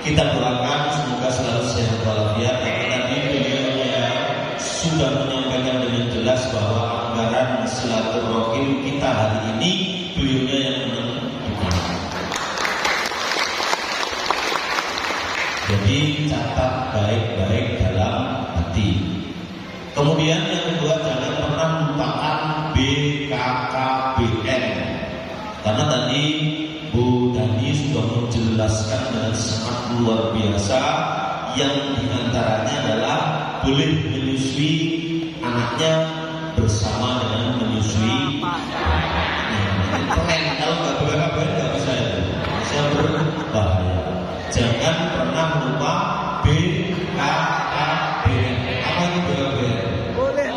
Kita doakan semoga selalu sehat walafiat. Karena tadi beliaunya sudah menyampaikan dengan jelas bahwa anggaran silaturahim kita hari ini beliaunya yang menentukan. catat baik-baik dalam hati. Kemudian yang kedua, jangan pernah lupakan BKKBN. Karena tadi Bu Dani sudah menjelaskan dengan sangat luar biasa, yang diantaranya adalah boleh menyusui anaknya bersama dengan menyusui. Keren, kalau nggak BKKBN nggak bisa itu, bisa berbahaya. Jangan pernah lupa BKKBN. Apa itu BKKBN? Boleh.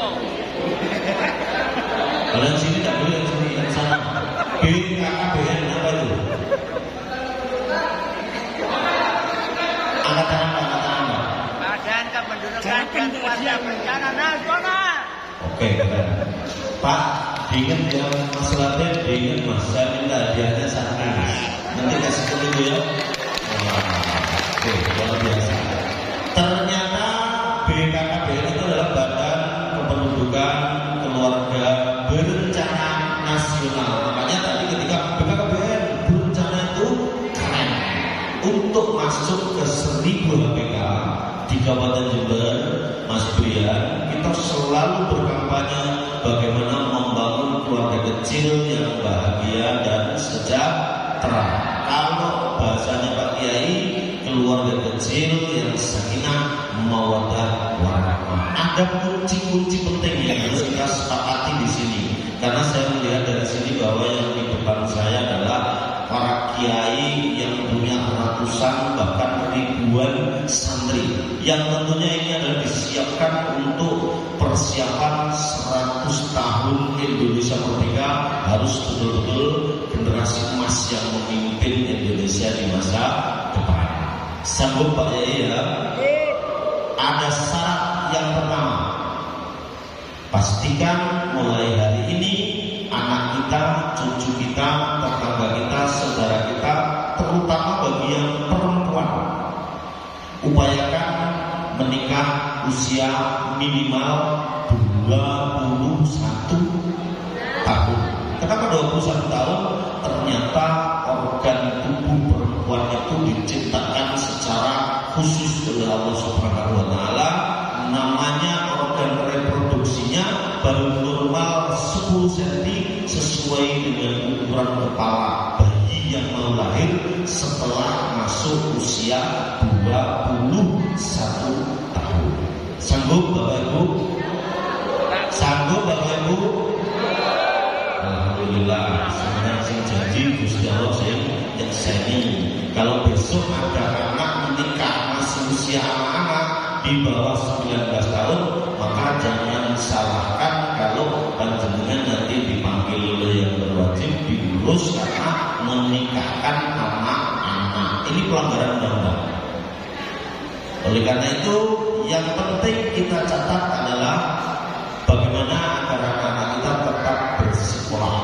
Kalian sini tak boleh, yang sini yang sana. BKKBN apa itu? Angkatan apa? Badan Kependudukan dan Kuasa Bencana Nasional. Oke, keren. Pak, diingat ya Mas Latin, diingat Mas, saya minta hadiahnya satu. Nanti kasih ke Ibu ya. Oke, luar biasa. Ternyata BKKBN itu adalah Badan Kependudukan Keluarga Berencana Nasional. Makanya tadi ketika BKKBN berencana itu keren. Untuk masuk ke 1000 HPK di Kabupaten Jember, Mas Brian, kita selalu berkampanye bagaimana membangun keluarga kecil yang bahagia dan sejahtera. Kalau bahasanya Pak Kiai, keluarga kecil yang sakinah mawaddah warahmah. Ada kunci-kunci penting yang harus kita sepakati di sini. Karena saya melihat dari sini bahwa yang di depan saya adalah para kiai yang punya ratusan bahkan ribuan santri, yang tentunya ini adalah disiapkan untuk persiapan 100 tahun Indonesia Merdeka. Harus betul-betul generasi emas yang memimpin Indonesia di masa depan. Sanggup Pak Yai ya? Ada syarat yang pertama, pastikan mulai hari ini anak kita, cucu kita, tetangga kita, saudara kita, terutama bagi yang perempuan, upayakan menikah usia minimal 21 tahun. Kenapa 21 tahun? Ternyata organ tubuh perempuan itu diciptakan secara khusus oleh Allah Subhanahu wa Ta'ala. Namanya organ reproduksinya baru normal 10 cm sesuai dengan ukuran kepala bayi yang mau lahir setelah masuk usia 21 tahun. Sanggup Bapak Ibu? Sanggup Bapak Ibu? Alhamdulillah. Sebenarnya saya janji Gusti Allah yang seni. Kalau besok ada anak menikah masih usia anak-anak di bawah 19 tahun, maka jangan salahkan kalau panjenengan nanti dipanggil oleh yang berwajib diurus karena menikahkan anak-anak. Ini pelanggaran undang-undang. Oleh karena itu, yang penting kita catat adalah bagaimana agar anak-anak kita tetap bersekolah,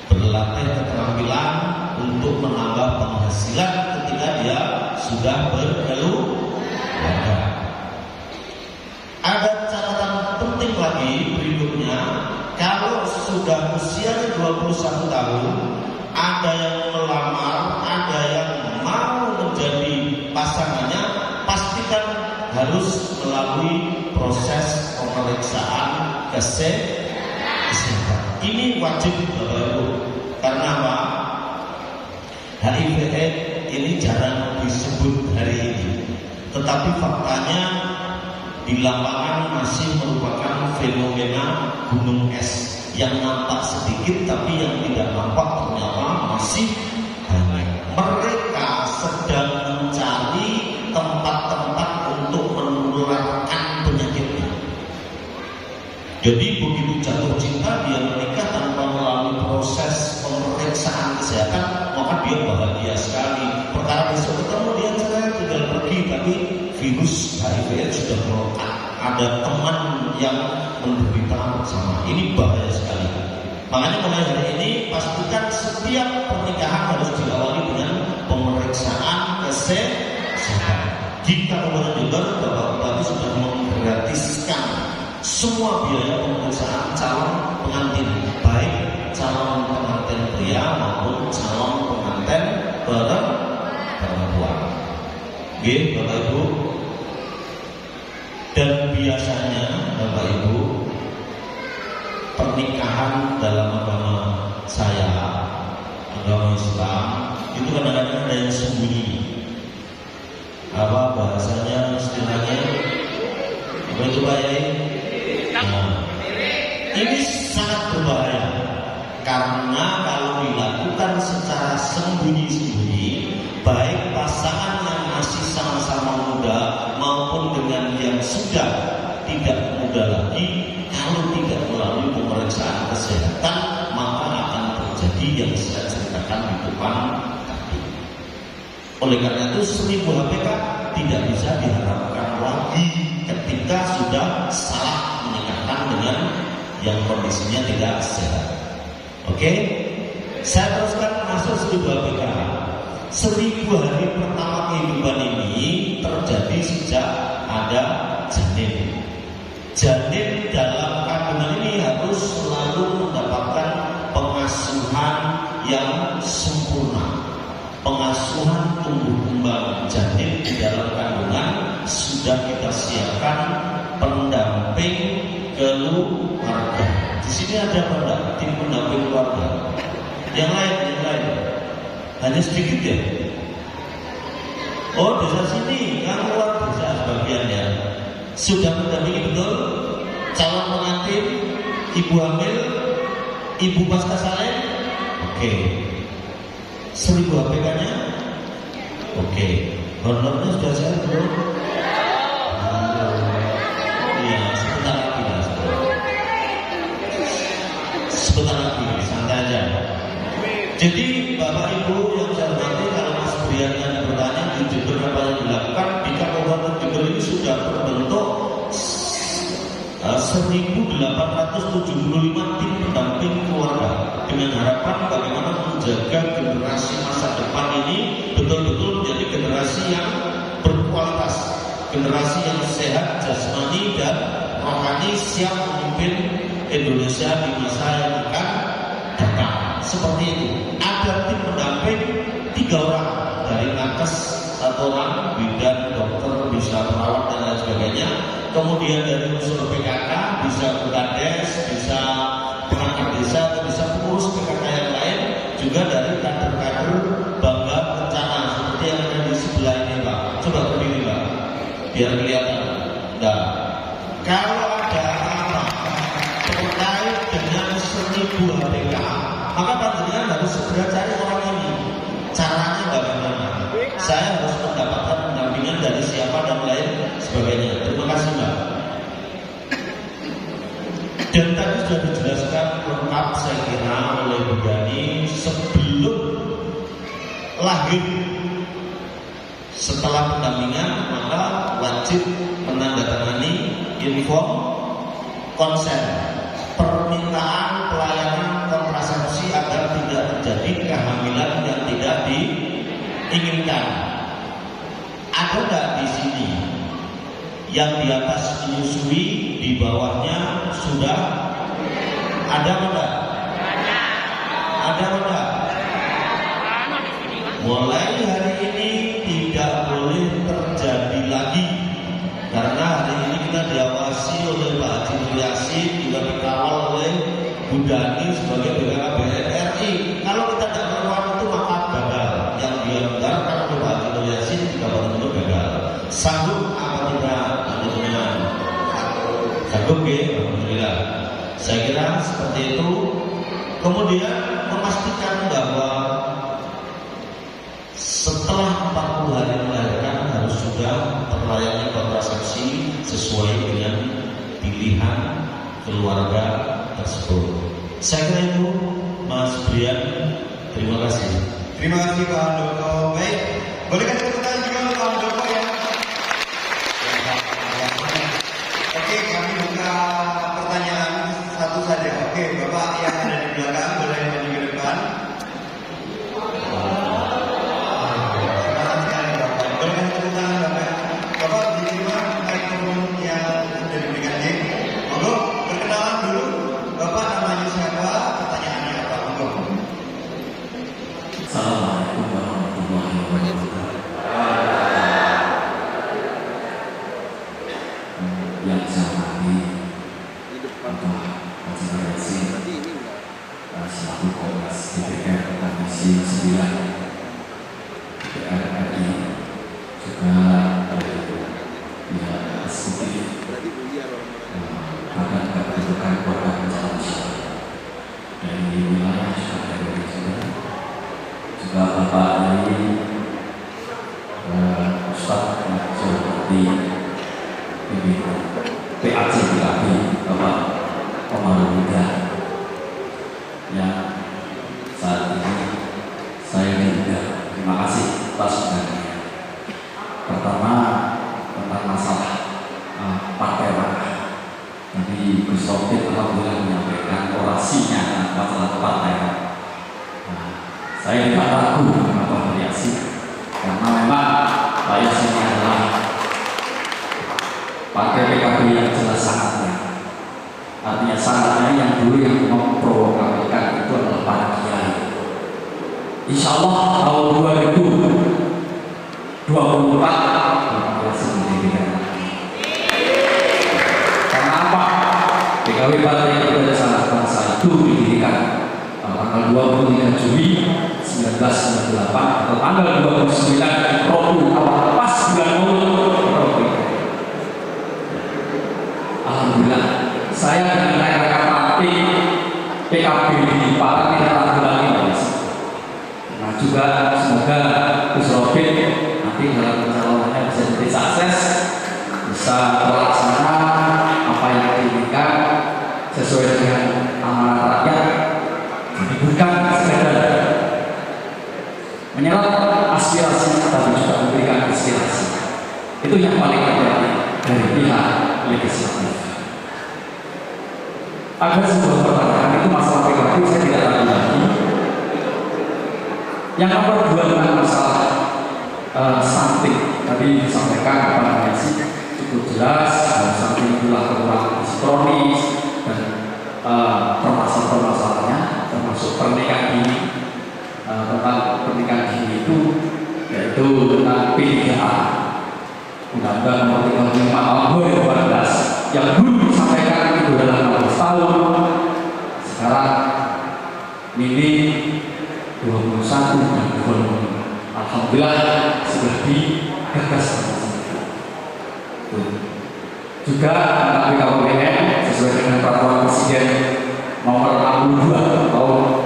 berlatih keterampilan untuk menambah penghasilan ketika dia sudah berkeluarga. Ada catatan penting lagi berikutnya, kalau sudah usianya 21 tahun, ada yang melamar, ada yang mau menjadi pasangannya, pastikan harus melalui proses pemeriksaan kesehatan. Ini wajib Bapak Ibu. Karena apa? HIV/AIDS ini jarang disebut hari ini, tetapi faktanya di lapangan masih merupakan fenomena gunung es yang nampak sedikit, tapi yang tidak nampak ternyata masih banyak. Mereka sedang mencari tempat-tempat untuk menularkan penyakitnya. Jadi begitu jatuh cinta dia menikah tanpa melalui proses pemeriksaan kesehatan, maka dia bahagia sekali. Perkara besok ketemu dia tinggal pergi, tapi virus HIV sudah melekat. Ada teman yang menderita bersama. Ini bahaya sekali. Makanya mulai hari ini pastikan setiap pernikahan harus diawali dengan pemeriksaan kesehatan. Di Kabupaten Jember, Bapak Bupati sudah menggratiskan semua biaya pemeriksaan calon pengantin, baik calon pengantin pria maupun calon pengantin perempuan. Oke, Bapak Ibu. Dan biasanya Bapak Ibu, pernikahan dalam agama saya, agama Islam, itu kadang-kadang ada yang sembunyi. Apa bahasanya, istilahnya, apa itu Pak Yai? Nah, ini sangat berbahaya karena kalau dilakukan secara sembunyi-sembunyi, baik pasangan yang masih sama-sama muda maupun dengan yang sudah tidak muda lagi, kalau tidak melalui pemeriksaan kesehatan, maka akan terjadi yang saya ceritakan di depan tadi. Oleh karena itu 1000 HPK tidak bisa diharapkan lagi ketika sudah salah menikahkan dengan yang kondisinya tidak sehat. Oke? Saya teruskan masuk 1000 HPK. 1000 hari pertama kehidupan ini terjadi sejak ada janin. Janin dalam kandungan ini harus selalu mendapatkan pengasuhan yang sempurna. Pengasuhan tumbuh kembang janin di dalam kandungan sudah kita siapkan pendamping keluarga. Di sini ada apa? Tim pendamping keluarga. Yang lain. Hanya sedikit ya. Oh, desa sini, kamu luar desa sebagian ya. Sudah mendampingi betul calon pengantin, ibu hamil, ibu pasca saleh. Oke. 1000 HPK-nya. Oke. Honornya sudah saya belum? Iya, sebentar lagi lah. Sebentar lagi, santai aja. Jadi Bapak Ibu yang saya hormati, kalau Mas Brian tadi bertanya di Jember apa yang dilakukan, di Kabupaten Jember ini sudah terbentuk 1875 tim pendamping keluarga dengan harapan bagaimana menjaga generasi masa depan ini betul-betul menjadi generasi yang berkualitas, generasi yang sehat jasmani dan rohani, siap memimpin Indonesia di masa yang akan datang. Seperti itu. Ada tim pendamping 3 orang dari nakes, 1 orang bidan, dokter, bisa perawat dan lain sebagainya. Kemudian dari unsur PKK bisa Bukades, bisa perangkat desa, atau bisa pengurus PKK yang lain, juga dari kader-kader Bangga Kencana seperti yang ada di sebelah ini Pak. Coba berdiri Pak, biar kelihatan. Nah, kalau ada apa terkait dengan 1000 HPK, maka panjenengan harus segera cari orang ini. Caranya bagaimana? Saya harus mendapatkan pendampingan dari siapa dan lain sebagainya. Terima kasih Mbak. Dan tadi sudah dijelaskan lengkap saya kira oleh Bu Dani sebelum lahir. Setelah pendampingan maka wajib menandatangani inform konsen, permintaan pelayanan kontrasepsi agar tidak terjadi kehamilan yang tidak diinginkan. Ada nggak di sini yang di atas menyusui, di bawahnya sudah ada enggak? Ada enggak? Mulai hari ini tidak boleh terjadi lagi, karena hari ini kita diawasi oleh Pak Haji Nur Yasin, juga dikawal oleh Bu Dani sebagai BKKBN RI. Kalau kita tidak melakukan itu maka gagal. Yang dianggarkan oleh Pak Haji Nur Yasin juga benar-benar gagal. Sanggup apa tidak? Teman-teman sanggup ya? Alhamdulillah. Saya kira seperti itu. Kemudian memastikan bahwa setelah 40 hari melahirkan harus sudah terlayani kontrasepsi sesuai dengan pilihan keluarga tersebut. Saya kira itu Mas Brian. Terima kasih. Terima kasih Pak Handoko. Baik, bolehkan tepuk tangan juga untuk Pak Handoko ya. Oke, kami buka pertanyaan satu saja. Oke, Bapak yang ada di belakang boleh maju ke depan. Semangat sekali Bapak. Bolehkan tepuk tangan Bapak. Bapak diterima mikrofon yang sudah diberikan J. Monggo perkenalan dulu. Bapak namanya siapa? Pertanyaannya apa? Monggo. Assalamualaikum warahmatullahi wabarakatuh. yang saya hormati Bapak Haji Yasin selaku Komnas DPR Komisi 9 DPR RI, juga pihak eksekutif Badan Kependudukan Keluarga Berencana Masyarakat dari wilayah Surabaya juga Bapak dari Ustadz Seperti PAC PKB Bapak Omar Muda yang saat ini saya juga terima kasih atas undangannya. Pertama tentang masalah partai mana. Tadi Gus Taufik alhamdulillah menyampaikan orasinya masalah partai. Saya tidak ragu kenapa variasi, karena memang variasinya adalah partai PKB yang jelas sangatnya. Artinya sangatnya yang dulu yang memprovokakan itu adalah para kiai. Insya Allah tahun 2024 variasi mendirikan. Karena apa? PKB Partai Kebangsaan Bangsa itu didirikan tanggal 23 Juli 1998 atau tanggal 29 Rabiul Awal pas bulan Maulid. Alhamdulillah saya dengan rekan-rekan partai PKB di Parang tidak ragu lagi Mas. Nah juga semoga Gus Robin nanti dalam pencalonannya bisa jadi sukses, bisa terlaksana apa yang diinginkan sesuai dengan amanat rakyat. Jadi bukan sekedar menyerap aspirasi, tapi juga memberikan inspirasi. Itu yang paling penting dari pihak legislatif. Ada sebuah pertanyaan itu masalah PKB, saya tidak tahu lagi. Yang nomor 2 tentang masalah stunting tadi disampaikan kepada Messi cukup jelas. Stunting itulah kekurangan kronis dan permasalahan-permasalahannya termasuk pernikahan dini. Tentang pernikahan dini itu yaitu tentang P3A Undang-Undang Nomor 35 Tahun 2014 yang dulu disampaikan itu adalah 16 tahun, sekarang ini 21 dan 20. Alhamdulillah sudah digagas juga tentang BKUMN sesuai dengan peraturan Presiden Nomor 62 Tahun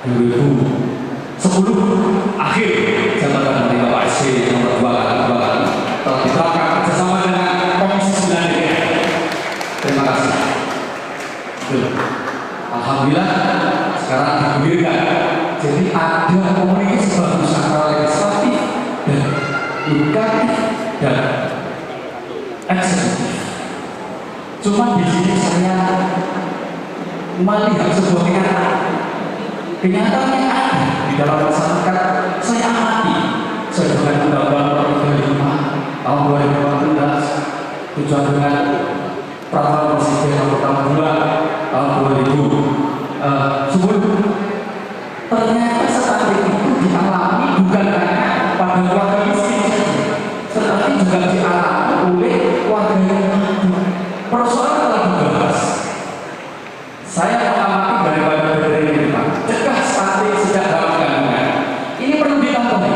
2010 akhir jabatan dari Bapak SBY nomor 2 kali telah diterapkan bersama dengan Komisi 9 DPR. Terima kasih. Alhamdulillah sekarang digulirkan. Jadi ada komunikasi bagus antara legislatif dan yudikatif dan eksekutif. Cuma di sini saya melihat sebuah kenyataan yang ada di dalam masyarakat. Saya amati sesuai Undang-Undang 35 tahun 2014 tujuan dengan peraturan Presiden Nomor 2 tahun 2010. Ternyata stunting itu dialami bukan hanya pada keluarga miskin, tetapi juga dialami oleh keluarga yang mampu. Persoalan telah dibahas. Saya mengamati daripada berdiri di depan, cegah stunting sejak dalam kandungan. Ini perlu ditambahi.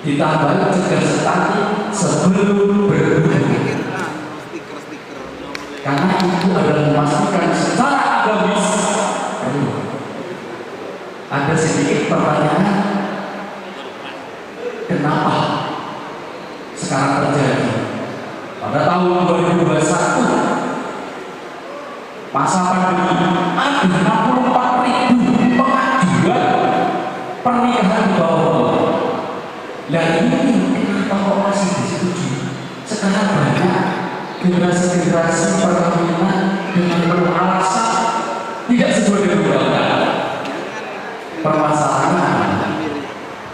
Ditambahi cegah stunting sebelum berhubungan. Karena itu adalah memastikan secara agamis. Ada sedikit pertanyaan, kenapa sekarang terjadi? Pada tahun 2021 masa pandemi ada 64.000 pengajuan pernikahan di bawah. Dan ini kenapa kok masih disetujui? Sekarang banyak generasi-generasi perkawinan dengan penuh alasan tidak sesuai dengan undang-undang. Permasalahannya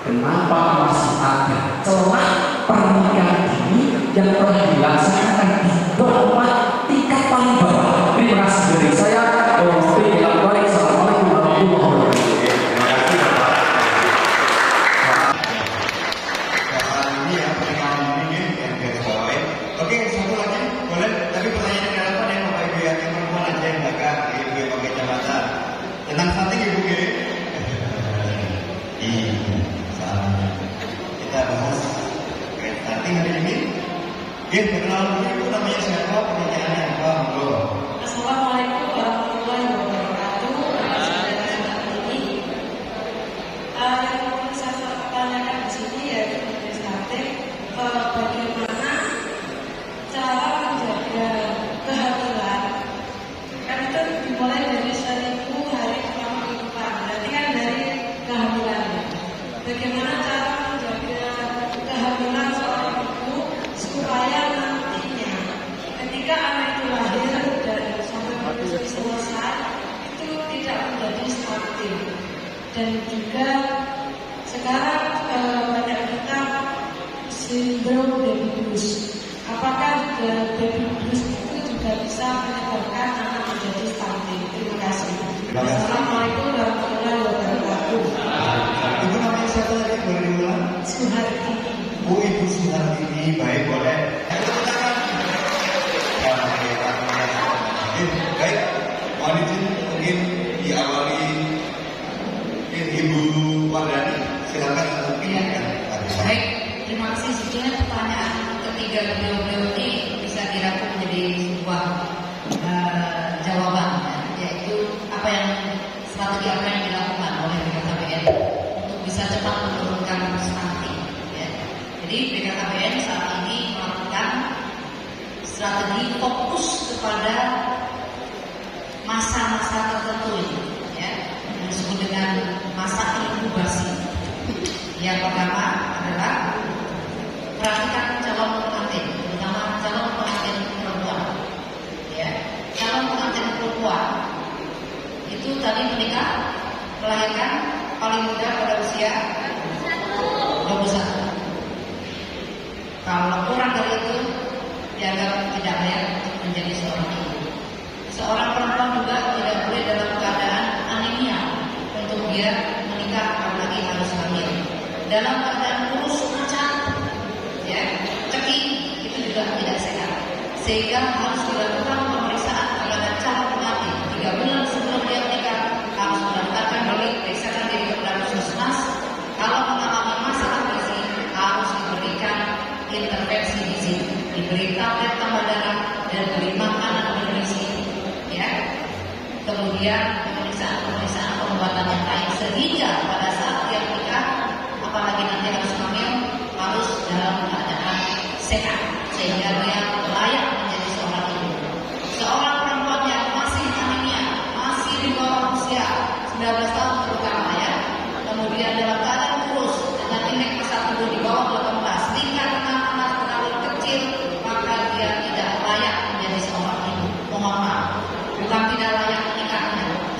kenapa masih ada celah pernikahan dini yang telah dilaksanakan di tempat tingkat paling bawah. Terima kasih dari saya. Assalamualaikum warahmatullahi wabarakatuh. Ini yang pernikahan dini yang garis bawahi Saking hari ini, perkenalan dulu Ibu, namanya siapa, pertanyaannya apa, monggo. Assalamualaikum warahmatullahi wabarakatuh. Yang mau saya tanyakan di sini yaitu Majelis Taklim, bagaimana cara menjaga kehamilan? Kan itu dimulai dari 1000 hari pertama kehidupan, berarti kan dari kehamilan. Bagaimana cara menjaga kehamilan seorang ibu supaya nantinya ketika anak itu lahir dan sampai menyusui selesai itu tidak menjadi stunting. Dan juga sekarang banyak kita sindrom baby blues. Apakah baby blues itu juga bisa menyebabkan anak menjadi stunting? Terima kasih. Assalamualaikum warahmatullahi wabarakatuh. Ibu namanya siapa tadi? Boleh diulang? Suharti. Oh, Ibu Suhartini, baik, boleh. Baik, mohon izin mungkin diawali Ibu Wardani, silakan mungkin. Baik, terima kasih. Sebetulnya pertanyaan ketiga beliau ini bisa dirangkum menjadi sebuah jawaban, yaitu strategi apa yang dilakukan oleh BKKBN untuk bisa cepat menurunkan stunting. Ya. Jadi BKKBN saat ini melakukan strategi fokus kepada masa-masa tertentu ini, ya, yang disebut dengan masa inkubasi. Yang pertama adalah perhatikan calon pengantin, terutama calon pengantin perempuan. Ya, calon pengantin perempuan itu tadi menikah, melahirkan paling muda pada usia 21. Kalau kurang dari itu dianggap tidak layak untuk menjadi seorang ibu. Seorang perempuan juga tidak boleh dalam keadaan anemia untuk dia menikah, apalagi harus hamil. Dalam keadaan kurus pucat, ya, cekik, itu juga tidak sehat. Sehingga harus dilakukan pemeriksaan terhadap calon pengantin 3 bulan sebelum dia menikah, harus mendaftarkan diri, periksakan diri kepada puskesmas. Kalau mengalami masalah gizi, harus diberikan intervensi gizi, diberi tablet tambah darah dan diberi makanan bergizi. Kemudian pemeriksaan pembuatan yang lain, sehingga pada saat dia menikah, apalagi nanti harus hamil, harus dalam keadaan sehat sehingga dia layak menjadi seorang ibu. Seorang perempuan yang masih anemia, masih di bawah usia 19 tahun terutama, ya, kemudian dalam keadaan kurus dengan indeks massa tubuh di bawah 18, tingkat anak terlalu kecil, maka dia tidak layak menjadi seorang ibu. Mohon maaf, bukan tidak layak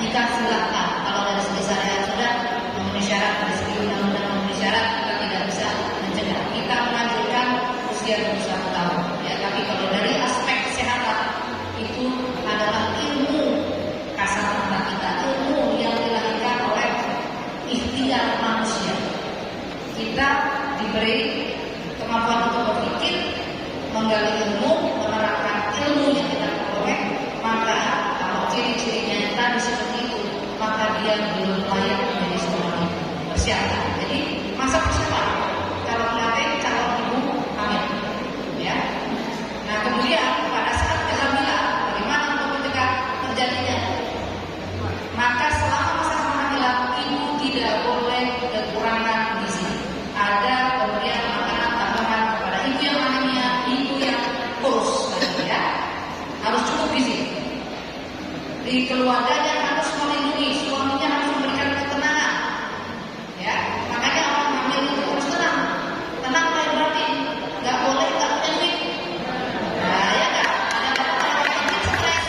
nikah silakan. Kalau dari segi syariat sudah memenuhi syarat, dari segi undang-undang memenuhi syarat, kita tidak bisa mencegah. Kita menganjurkan usia 21 tahun. Ya, tapi kalau dari aspek kesehatan itu adalah ilmu kasar mata kita, ilmu yang dilahirkan oleh ikhtiar manusia. Kita diberi kemampuan untuk berpikir, menggali ilmu, menerapkan ilmu yang kita peroleh, maka ciri-cirinya yang tadi seperti itu, maka dia belum layak menjadi seorang ibu. Persiapan. Jadi masa persiapan kalau melatih calon ibu hamil, ya. Nah, kemudian pada saat kehamilan, bagaimana untuk mencegah terjadinya? Maka selama masa kehamilan, ibu tidak boleh kekurangan gizi. Ada pemberian makanan tambahan kepada ibu yang anemia, ibu yang kurus, ya, harus cukup gizi. Di keluarganya harus melindungi, suaminya harus memberikan ketenangan, ya. Makanya orang hamil itu harus tenang. Tenang berarti nggak boleh nggak punya duit. Nah, ya kan? Ada orang stres.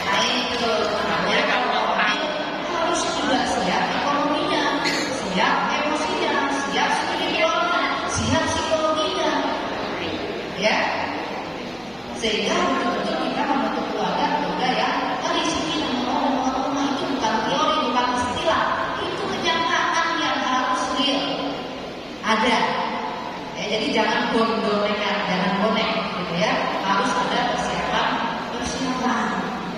Nah, itu namanya kalau orang hamil harus juga siap ekonominya, siap emosinya, siap spiritualnya, siap psikologinya, ya. Sehingga betul-betul kita membentuk keluarga yang ada, ya, jadi jangan boneka, jangan bonek, gitu ya. Harus ada persiapan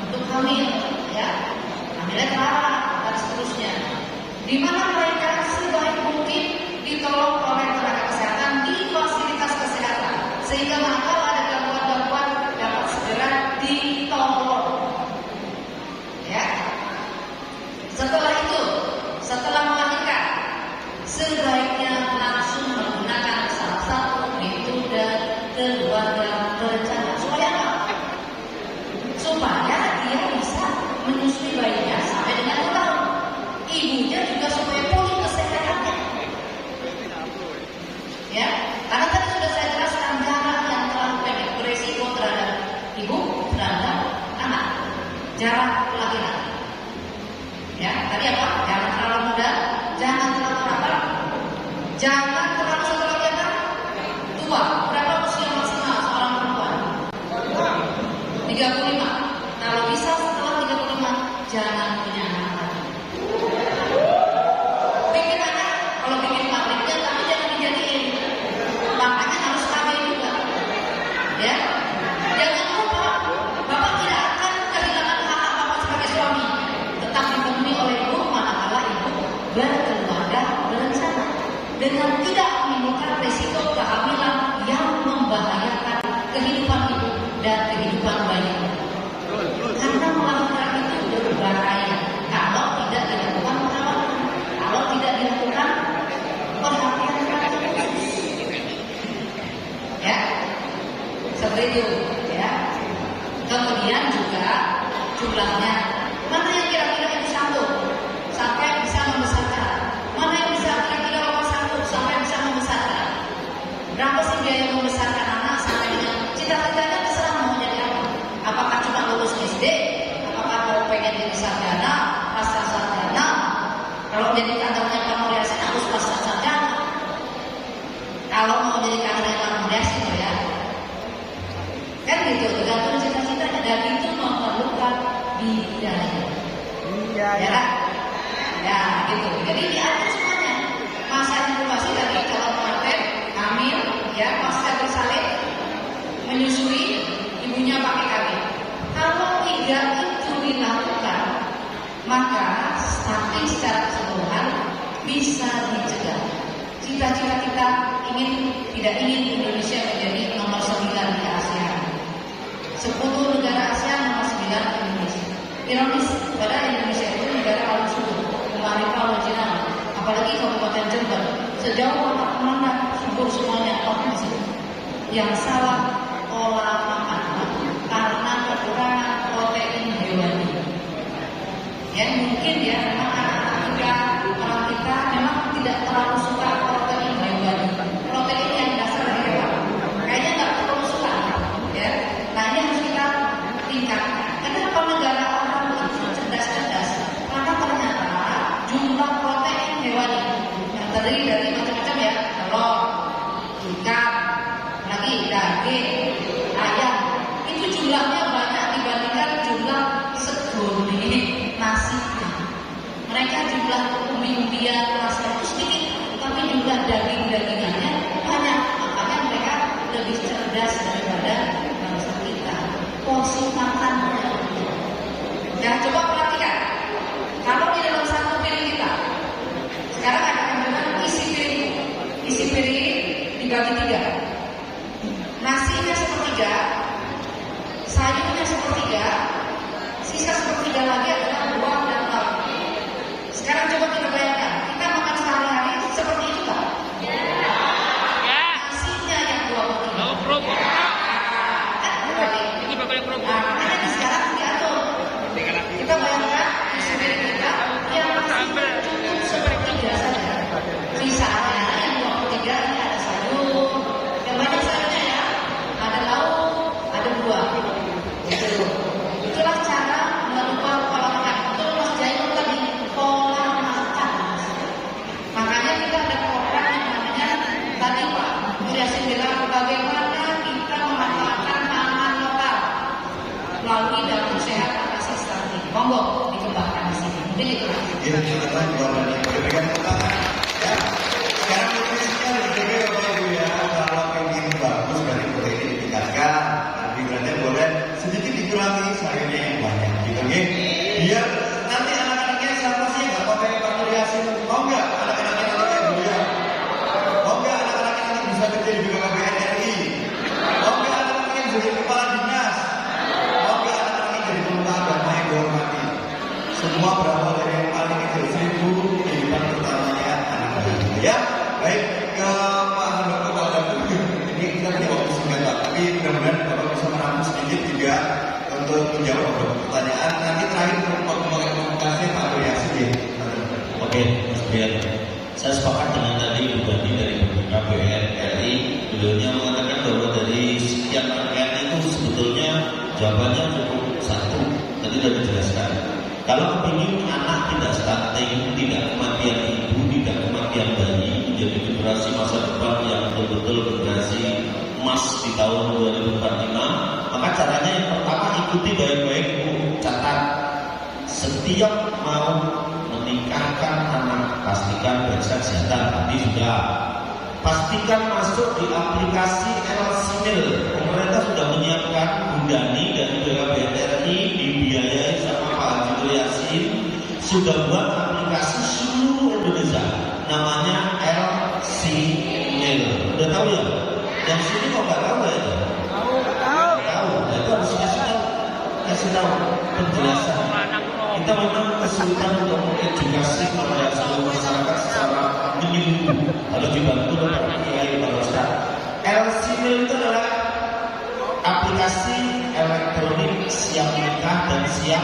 untuk hamil, ya. Hamilnya terawat dan seterusnya. Di mana mereka sebaik mungkin ditolong oleh tenaga kesehatan di fasilitas kesehatan. jarak kelahiran. Ya, tadi apa? Jangan terlalu muda, jangan terlalu apa? Jangan terlalu setelah kita tua. Berapa usia maksimal seorang perempuan? 35. Kalau bisa setelah 35 jangan punya anak lagi. Bikin anak, kalau bikin pabriknya tapi jangan dijadiin. Makanya harus kawin juga. Ya, jangan lupa Bapak tidak akan kehilangan hak Bapak sebagai suami, tetap dipenuhi oleh ibu manakala ibu berkeluarga berencana dengan tidak menimbulkan risiko kehamilan yang membahayakan kehidupan ibu dan kehidupan bayi. Karena melahirkan itu berbahaya kalau tidak dilakukan perawatan, kalau tidak dilakukan perhatian khusus. Ya, seperti itu. Ya. Kemudian juga jumlahnya, mana yang kira-kira itu sanggup sampai bisa membesarkan, mana yang bisa kira-kira Bapak sanggup sampai bisa membesarkan. Berapa sih biaya membesarkan anak sampai dengan cita-citanya terserah mau jadi apa? Apakah cuma lulus SD? Apakah mau pengen jadi sarjana, pasca sarjana? Kalau jadi kantornya Pak Yasin harus pasca sarjana. Kalau mau jadi kantornya Pak Yasin ya, kan gitu. Tergantung cita-citanya dan itu memerlukan biaya. Ya, ya gitu. Jadi diatur semuanya. Masa inkubasi tadi kalau kemarin hamil, ya pasca bersalin, menyusui, ibunya pakai KB. Kalau tiga itu dilakukan, maka stunting secara keseluruhan bisa dicegah. Cita-cita kita tidak ingin Indonesia menjadi nomor 9 di ASEAN. 10 negara ASEAN nomor 9 Indonesia. Ironis, pada Indonesia itu negara paling subur, Amerika original, apalagi Kabupaten Jember. Sejauh mata memandang subur semuanya top di sini. Yang salah pola makan karena kekurangan protein hewani. Ya mungkin ya memang orang kita memang tidak terlalu suka protein hewani. Protein yang dasar dari hewan kayaknya nggak terlalu suka. Ya, nah ini harus kita tingkatkan. Kenapa negara orang itu cerdas-cerdas? Karena ternyata jumlah protein hewani yang terdiri dari macam-macam ya, telur, ikan, lagi daging, ayam, itu jumlahnya banyak dibandingkan jumlah segoni nasi. Mereka jumlah umbi-umbian nasi itu sedikit, tapi jumlah daging-dagingannya banyak. Makanya mereka lebih cerdas daripada bangsa kita. Porsi makannya. Ya coba perhatikan. Kalau di dalam satu piring kita, sekarang ada yang bilang isi piring. Isi piring dibagi 3. Nasinya sepertiga, sayurnya sepertiga, sisa sepertiga lagi adalah buah dan lauk. Sekarang coba kita bayangkan, kita makan sehari-hari seperti itu kan? Nasinya yang 2/3. Makanya sekarang diatur. Kita bayangkan isi piring kita yang nasinya cukup sepertiga saja. Sisanya yang 2/3 ini ada sayur, yang banyak sayurnya ya, ada lauk, ada buah. Gitu. Itulah cara merubah pola makan. Betul Mas Jainul tadi, pola makan. Makanya kita ada program yang namanya tadi Pak Yasin bilang bagaimana kita memanfaatkan pangan lokal melalui dapur sehat atasi stunting. Monggo dikembangkan di sini. Mungkin itu. Ini kita buat berikan tangan. Ya. Sekarang nutrisinya lebih Bapak Ibu ya. Kalau ingin bagus dari protein ditingkatkan, nanti berarti boleh sedikit dikurangi sayurnya yang banyak, gitu kan? Biar nanti anak-anaknya siapa sih nggak mau kayak Pak Yasin? Mau nggak anak-anaknya nanti kuliah? Mau nggak anak-anaknya nanti bisa kerja di BKKBN RI? Mau nggak anak-anaknya bisa jadi kepala dinas? Mau nggak anak-anaknya jadi pemuka agama yang dihormati? Semua berawal dari yang paling kecil 1000 kehidupan pertamanya anak-anak. Ya, baik ke Pak Handoko Pak Dabu. Ini kita punya waktu singkat Pak, tapi mudah-mudahan Bapak bisa merangkum sedikit juga untuk menjawab beberapa pertanyaan. Nanti terakhir pembukaan Pak Yasin ya. Oke, Mas Brian. Saya sepakat dengan tadi Bu Dani dari KBR RI. Beliaunya mengatakan bahwa dari sekian rangkaian itu sebetulnya jawabannya cukup satu. Tadi Nanti sudah dijelaskan. Kalau kepingin anak tidak stunting, tidak kematian ibu, tidak kematian bayi, menjadi generasi masa depan yang betul-betul generasi emas di tahun 2045, maka caranya yang pertama ikuti baik-baik, Bu. Catat, setiap mau menikahkan anak pastikan periksa kesehatan. Tadi sudah. Pastikan masuk di aplikasi El-Simil. Pemerintah sudah menyiapkan Bundani dan juga BNRI dibiayai sama Pak Haji Yasin, sudah buat aplikasi seluruh Indonesia. Namanya El-Simil. Udah tahu ya? Yang sini kok nggak tahu ya itu? Tahu. Nah, itu harus kasih tahu penjelasan. Kita memang kesulitan untuk mengedukasi kepada seluruh masyarakat secara menyeluruh. Kalau dibantu oleh para kiai, para ustaz. El-Simil itu adalah aplikasi elektronik siap nikah dan siap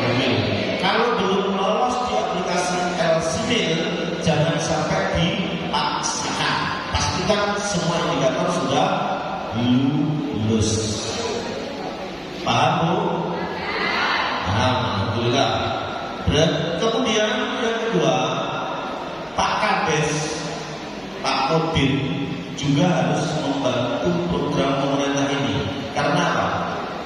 hamil. Kalau belum lolos di aplikasi El-Simil, jangan sampai dipaksakan. Pastikan semua indikator sudah lulus. Paham, Bu? Alhamdulillah. Dan kemudian yang kedua, Pak Kades, Pak Modin juga harus membantu program pemerintah ini. Karena apa?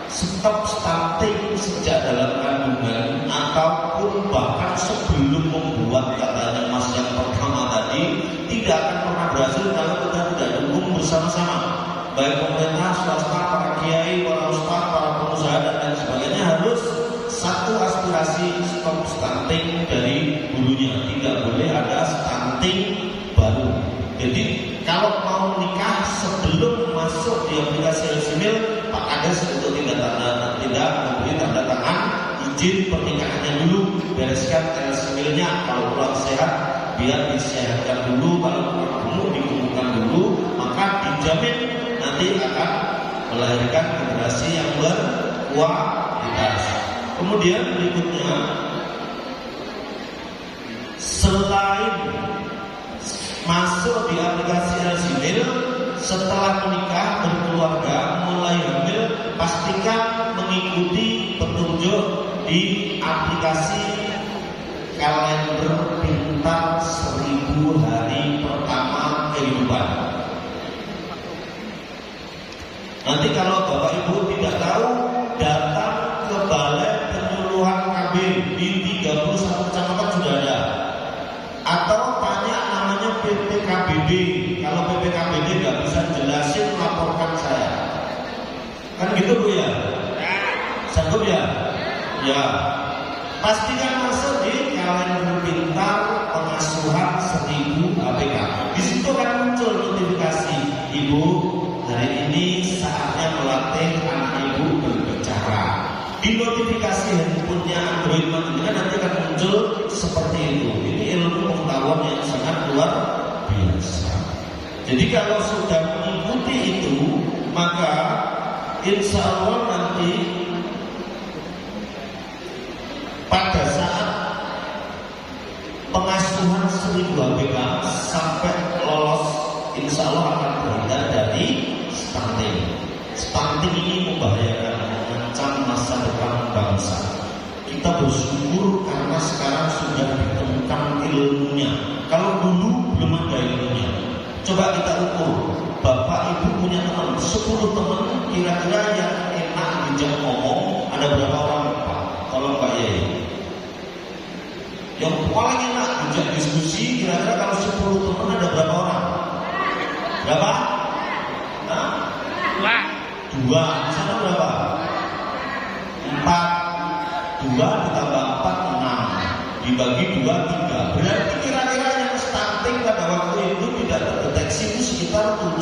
Stop stunting sejak dalam kandungan ataupun bahkan sebelum membuat katanya Mas yang pertama tadi tidak akan pernah berhasil kalau kita tidak dukung bersama-sama. Baik pemerintah, swasta, para kiai, para ustaz, para pengusaha dan lain sebagainya harus satu aspirasi stop stunting dari hulunya. Tidak boleh ada stunting baru. Jadi kalau mau nikah sebelum masuk di aplikasi El-Simil, Pak Kades untuk tidak memberi tanda tangan izin pernikahannya dulu, bereskan El-Similnya. Kalau kurang sehat biar disehatkan dulu, kalau kurang gemuk dikumpulkan dulu, maka dijamin nanti akan melahirkan generasi yang berkualitas. Kemudian berikutnya, selain masuk di aplikasi El-Simil, setelah menikah berkeluarga mulai hamil, pastikan mengikuti petunjuk di aplikasi kalender pintar 1000 hari pertama kehidupan. Nanti kalau Bapak Ibu tidak tahu, datang ke Balai Penyuluhan KB di 31 kecamatan sudah ada. Atau tanya namanya PPKBD. Kalau PPKBD nggak bisa jelasin, laporkan saya. Kan gitu, Bu ya? Sanggup ya? Ya. Pastikan masuk di kalender pintar pengasuhan 1000 APK. Di situ akan muncul notifikasi, Ibu, hari ini saatnya melatih anak Ibu berbicara. Di notifikasi handphonenya Android Madinah nanti akan muncul seperti itu. Ini ilmu pengetahuan yang sangat luar biasa. Jadi kalau sudah mengikuti itu, maka insya Allah nanti pada saat pengasuhan 1000 APK sampai lolos, insya Allah akan terhindar dari stunting. Stunting ini membahayakan, mengancam masa depan bangsa. Kita bersyukur karena sekarang sudah ditemukan ilmunya. Kalau dulu belum ada ilmunya. Coba kita ukur, Bapak Ibu punya teman 10 teman, kira-kira yang enak dijak ngomong ada berapa orang, Pak? Tolong Pak Yai. Yang paling enak dijak diskusi, kira-kira kalau 10 teman ada berapa orang? Berapa? Nah? 2. Di sana berapa? 4. 2 ditambah 4, 6. Dibagi 2, 3. Berarti kira-kira yang stunting pada waktu itu tidak terdeteksi itu sekitar 70%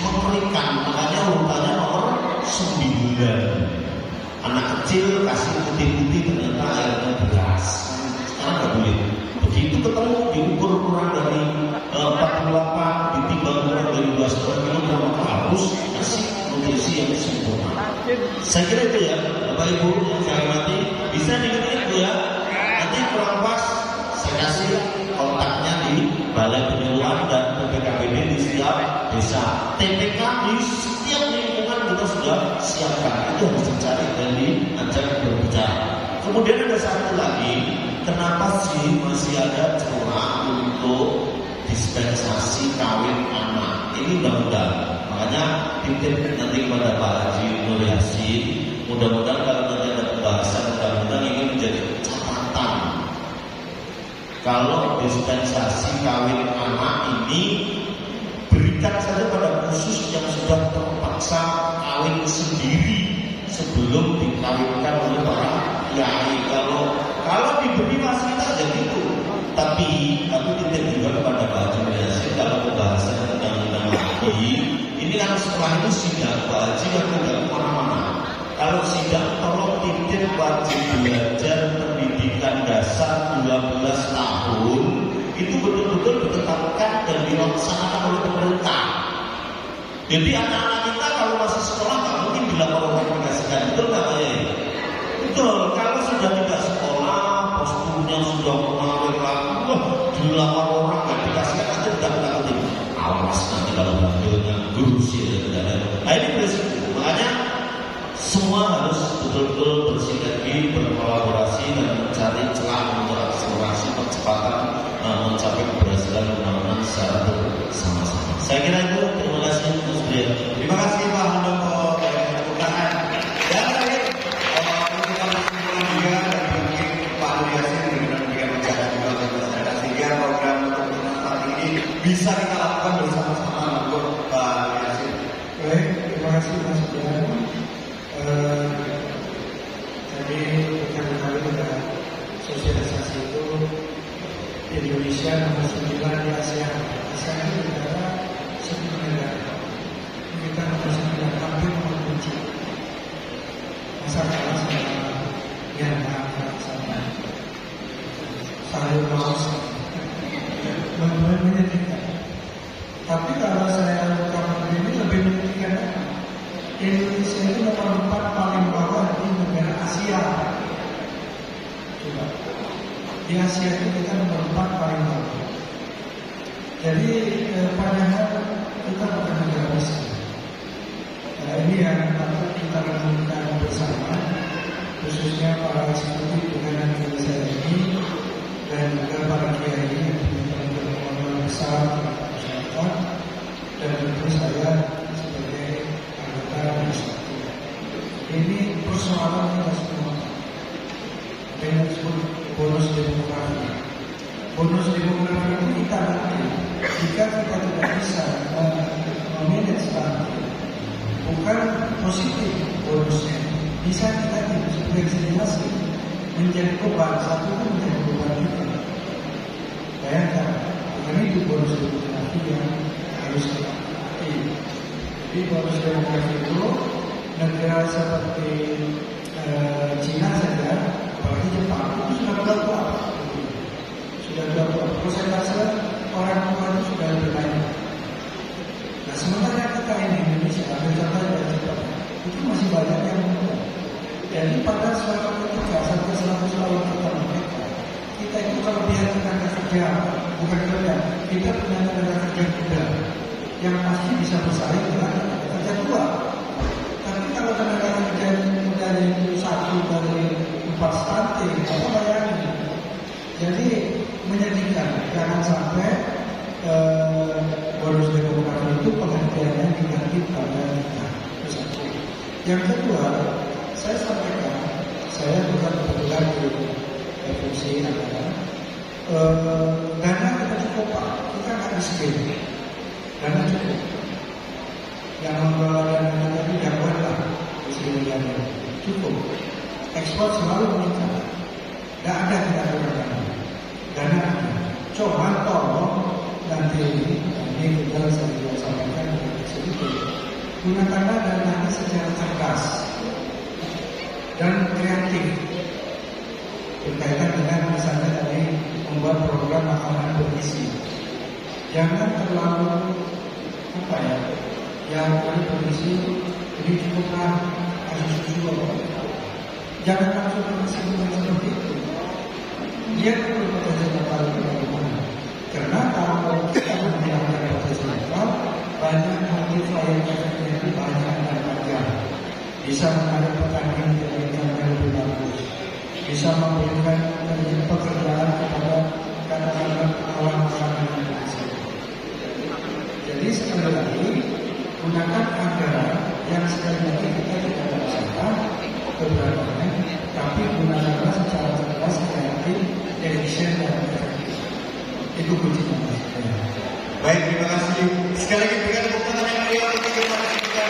mengerikan. Makanya urutannya nomor 9. Anak kecil kasih putih-putih ternyata airnya beras. Sekarang nggak boleh. Begitu ketemu diukur kurang dari 48, ditimbang kurang dari 2,5 kg, maka harus kasih nutrisi yang sempurna. Saya kira itu ya, Bapak Ibu yang saya hormati, bisa diingat Bu ya. Nanti kurang pas saya kasih kontaknya di Balai Penyuluhan dan PPKBD di setiap desa. TPK di setiap lingkungan kita sudah juga siapkan, itu harus dicari dan diajak berbicara. Kemudian ada satu lagi, kenapa sih masih ada celah untuk dispensasi kawin anak? Ini undang-undang. Makanya titip nanti kepada Pak Haji Nur Yasin, mudah-mudahan kalau nanti ada pembahasan undang-undang ini menjadi catatan. Kalau dispensasi kawin anak ini berikan saja pada khusus yang sudah terpaksa kawin sendiri sebelum dikawinkan oleh para kiai. Kalau diberi fasilitas ya gitu. Tapi titip juga kepada Pak Haji Nur Yasin, kalau pembahasan undang-undang lagi, ini kan setelah itu sidang Pak Haji yang tidak kemana-mana. Kalau sidang tolong titip wajib belajar pendidikan dasar 12 tahun itu betul-betul ditetapkan dan dilaksanakan oleh pemerintah. Jadi anak-anak kita kalau masih sekolah nggak mungkin dilaporkan, betul nggak Pak Yai? Betul. Kalau sudah tidak sekolah, posturnya sudah mengalir lagi, dilamar orang nggak dikasihkan aja tidak takut. Awas nanti kalau bandelnya guru sih dan nah ini prinsip. Makanya semua harus betul-betul bersinergi, berkolaborasi dan mencari celah untuk akselerasi percepatan mencapai keberhasilan undang-undang secara bersama-sama. Saya kira itu. Terima kasih Mas Brian. Terima kasih Pak Handoko dari kebutuhan. Dan terakhir, kita berkesimpulan juga dan mungkin Pak Nur Yasin benar-benar memberikan bicara juga untuk masyarakat sehingga program untuk seperti ini bisa kita lakukan bersama-sama untuk Pak Nur Yasin. Baik, terima kasih Mas Brian. Jadi kali kita sosialisasi itu Indonesia nomor 9 di ASEAN. ASEAN itu negara 10 negara. Kita nomor 9 hampir nomor 7. Masa kalah sama Myanmar, sama Sayur Laos, benar-benar menyedihkan. Tapi kalau saya buka ini lebih menyedihkan. Indonesia itu nomor 4 paling bawah di negara Asia. Coba. Di Asia itu kita nomor 4 paling bawah. Jadi padahal kita bukan negara miskin. Nah, ini yang patut kita renungkan bersama, khususnya para eksekutif dengan Indonesia ini dan juga para kiai yang punya pengalaman besar di masyarakat dan tentu saya sebagai anggota legislatif. Ini persoalan kita semua. Apa yang disebut bonus demografi. Bonus demografi itu kita nanti jika kita tidak bisa memanage stunting, bukan positif bonusnya, bisa kita diversifikasi menjadi beban, satu itu menjadi beban kita. Bayangkan, karena itu bonus demografi yang harus kita pakai. Jadi bonus demografi itu negara seperti Cina saja, apalagi Jepang itu sudah berapa? Sudah berapa? Persentase orang tua itu sudah lebih banyak. Nah, sementara kita ini Indonesia, ambil contoh dari Jepang, itu masih banyak yang muda. Jadi pada suatu ketika sampai 100 tahun kita itu kalau biar tenaga kerja, bukan kerja, kita punya tenaga kerja muda yang masih bisa bersaing dengan tenaga kerja tua. Tapi kalau tenaga kerja muda itu 1 dari 4 stunting, apa bayangin? Jadi menyedihkan, jangan sampai bonus demografi itu pengertiannya negatif pada kita. Yang kedua, saya sampaikan, saya bukan kebetulan di fungsi adalah dana kita cukup Pak, kita nggak miskin, dana cukup. Yang mengelola dana tadi dapat lah, dana cukup. Ekspor selalu meningkat, nggak ada tidak ada dana ada. Coba tolong nanti ini kita saya sampaikan sedikit. Gunakanlah dana secara cerdas dan kreatif berkaitan dengan misalnya tadi membuat program makanan bergizi. Jangan terlalu yang tadi bergizi ini cukuplah kasih susu. Jangan langsung berkesimpulan seperti itu. Dia perlu potensi lokal bagaimana? Karena kalau kita menghilangkan potensi lokal, banyak multiplier efeknya itu banyak dan panjang. bisa menghadapi petani yang lebih bagus, bisa memberikan pekerjaan kepada katakanlah orang-orang Indonesia. Jadi sekali lagi gunakan anggaran yang sekali lagi kita tidak berusaha keberanian, tapi gunakanlah secara cerdas, kreatif, efisien dan efektif. Itu kuncinya. Baik, terima kasih. Sekali lagi berikan tepuk tangan yang meriah untuk kita kita.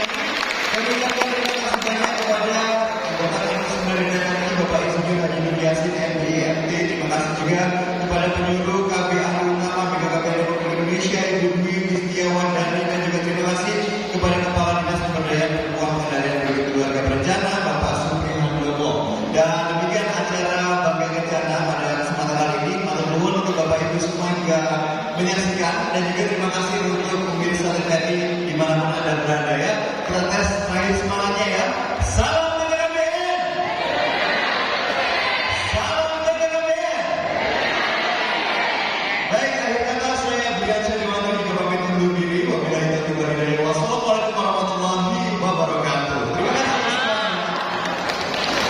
Kami ucapkan terima kasih banyak kepada anggota Komisi 9 DPR RI Bapak Insinyur Haji Nur Yasin MD. Terima kasih juga kepada penyuluh KB Ahli Utama BKKBN Republik Indonesia Ibu Dwi Listiawan Dhani, dan juga terima kasih kepada Kepala Dinas Pemberdayaan Perempuan Pengendalian Bagi Keluarga Berencana Bapak Supri Handowo. Dan demikian acara Bangga Kencana pada kesempatan kali ini. Matur nuwun untuk Bapak Ibu semua juga menyaksikan, dan juga terima kasih untuk pemirsa TVRI dimanapun Anda berada ya. Kita tes terakhir semangatnya ya. Salam BKKBN. Salam BKKBN. Baik, akhir kata saya Brian Sediwanto juga pamit undur diri. Wabillahi taufiq wal hidayah. Wassalamualaikum warahmatullahi wabarakatuh. Terima kasih semuanya.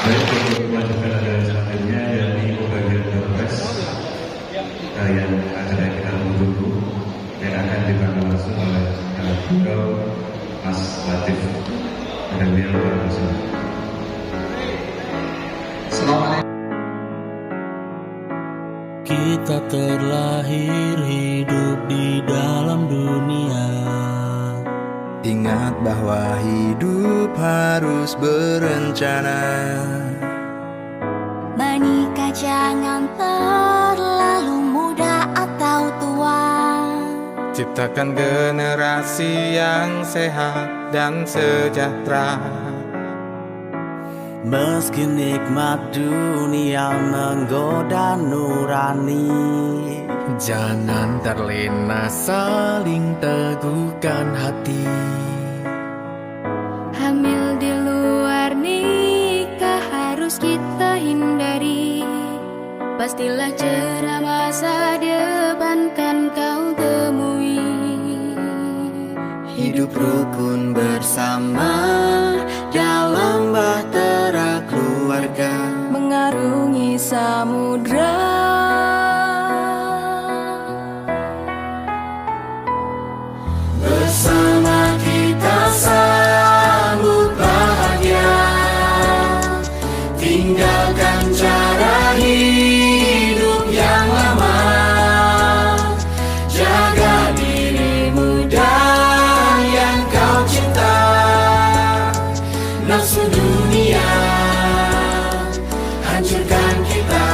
Baik, untuk melanjutkan acara selanjutnya yakni pembagian dompet yang acara yang kita tunggu yang akan dibantu langsung oleh beliau Mas Latif. Dan beliau langsung. Assalamualaikum. Kita terlahir hidup di dalam dunia. Ingat bahwa hidup harus berencana. Menikah jangan terlalu muda atau tua. Ciptakan generasi yang sehat dan sejahtera. Meski nikmat dunia menggoda nurani, Jangan terlena, saling teguhkan hati. Hamil di luar nikah harus kita hindari. Pastilah cerah masa depan kan kau temui. Hidup rukun bersama dalam bahtera keluarga, Mengarungi samudra. bersama kita sambut bahagia. Tinggalkan cara hidup yang lama. Jaga dirimu dan yang kau cinta. Nafsu dunia hancurkan kita.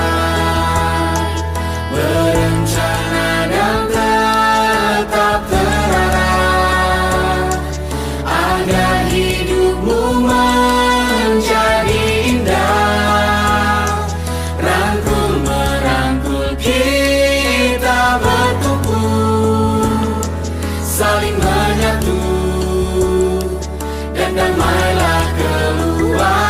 Berencana dan tetap terarah agar hidupmu menjadi indah. Rangkul merangkul kita bertumpu, saling menyatu dan damailah keluargaku.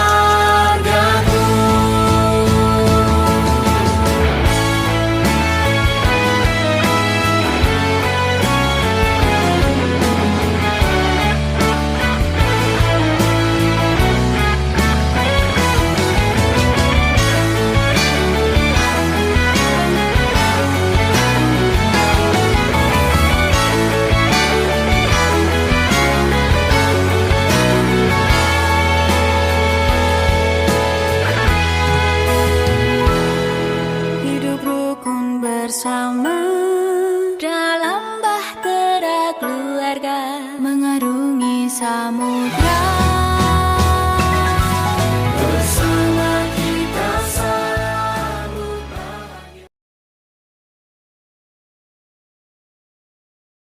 Hidup rukun bersama dalam bahtera keluarga. Mengarungi samudra.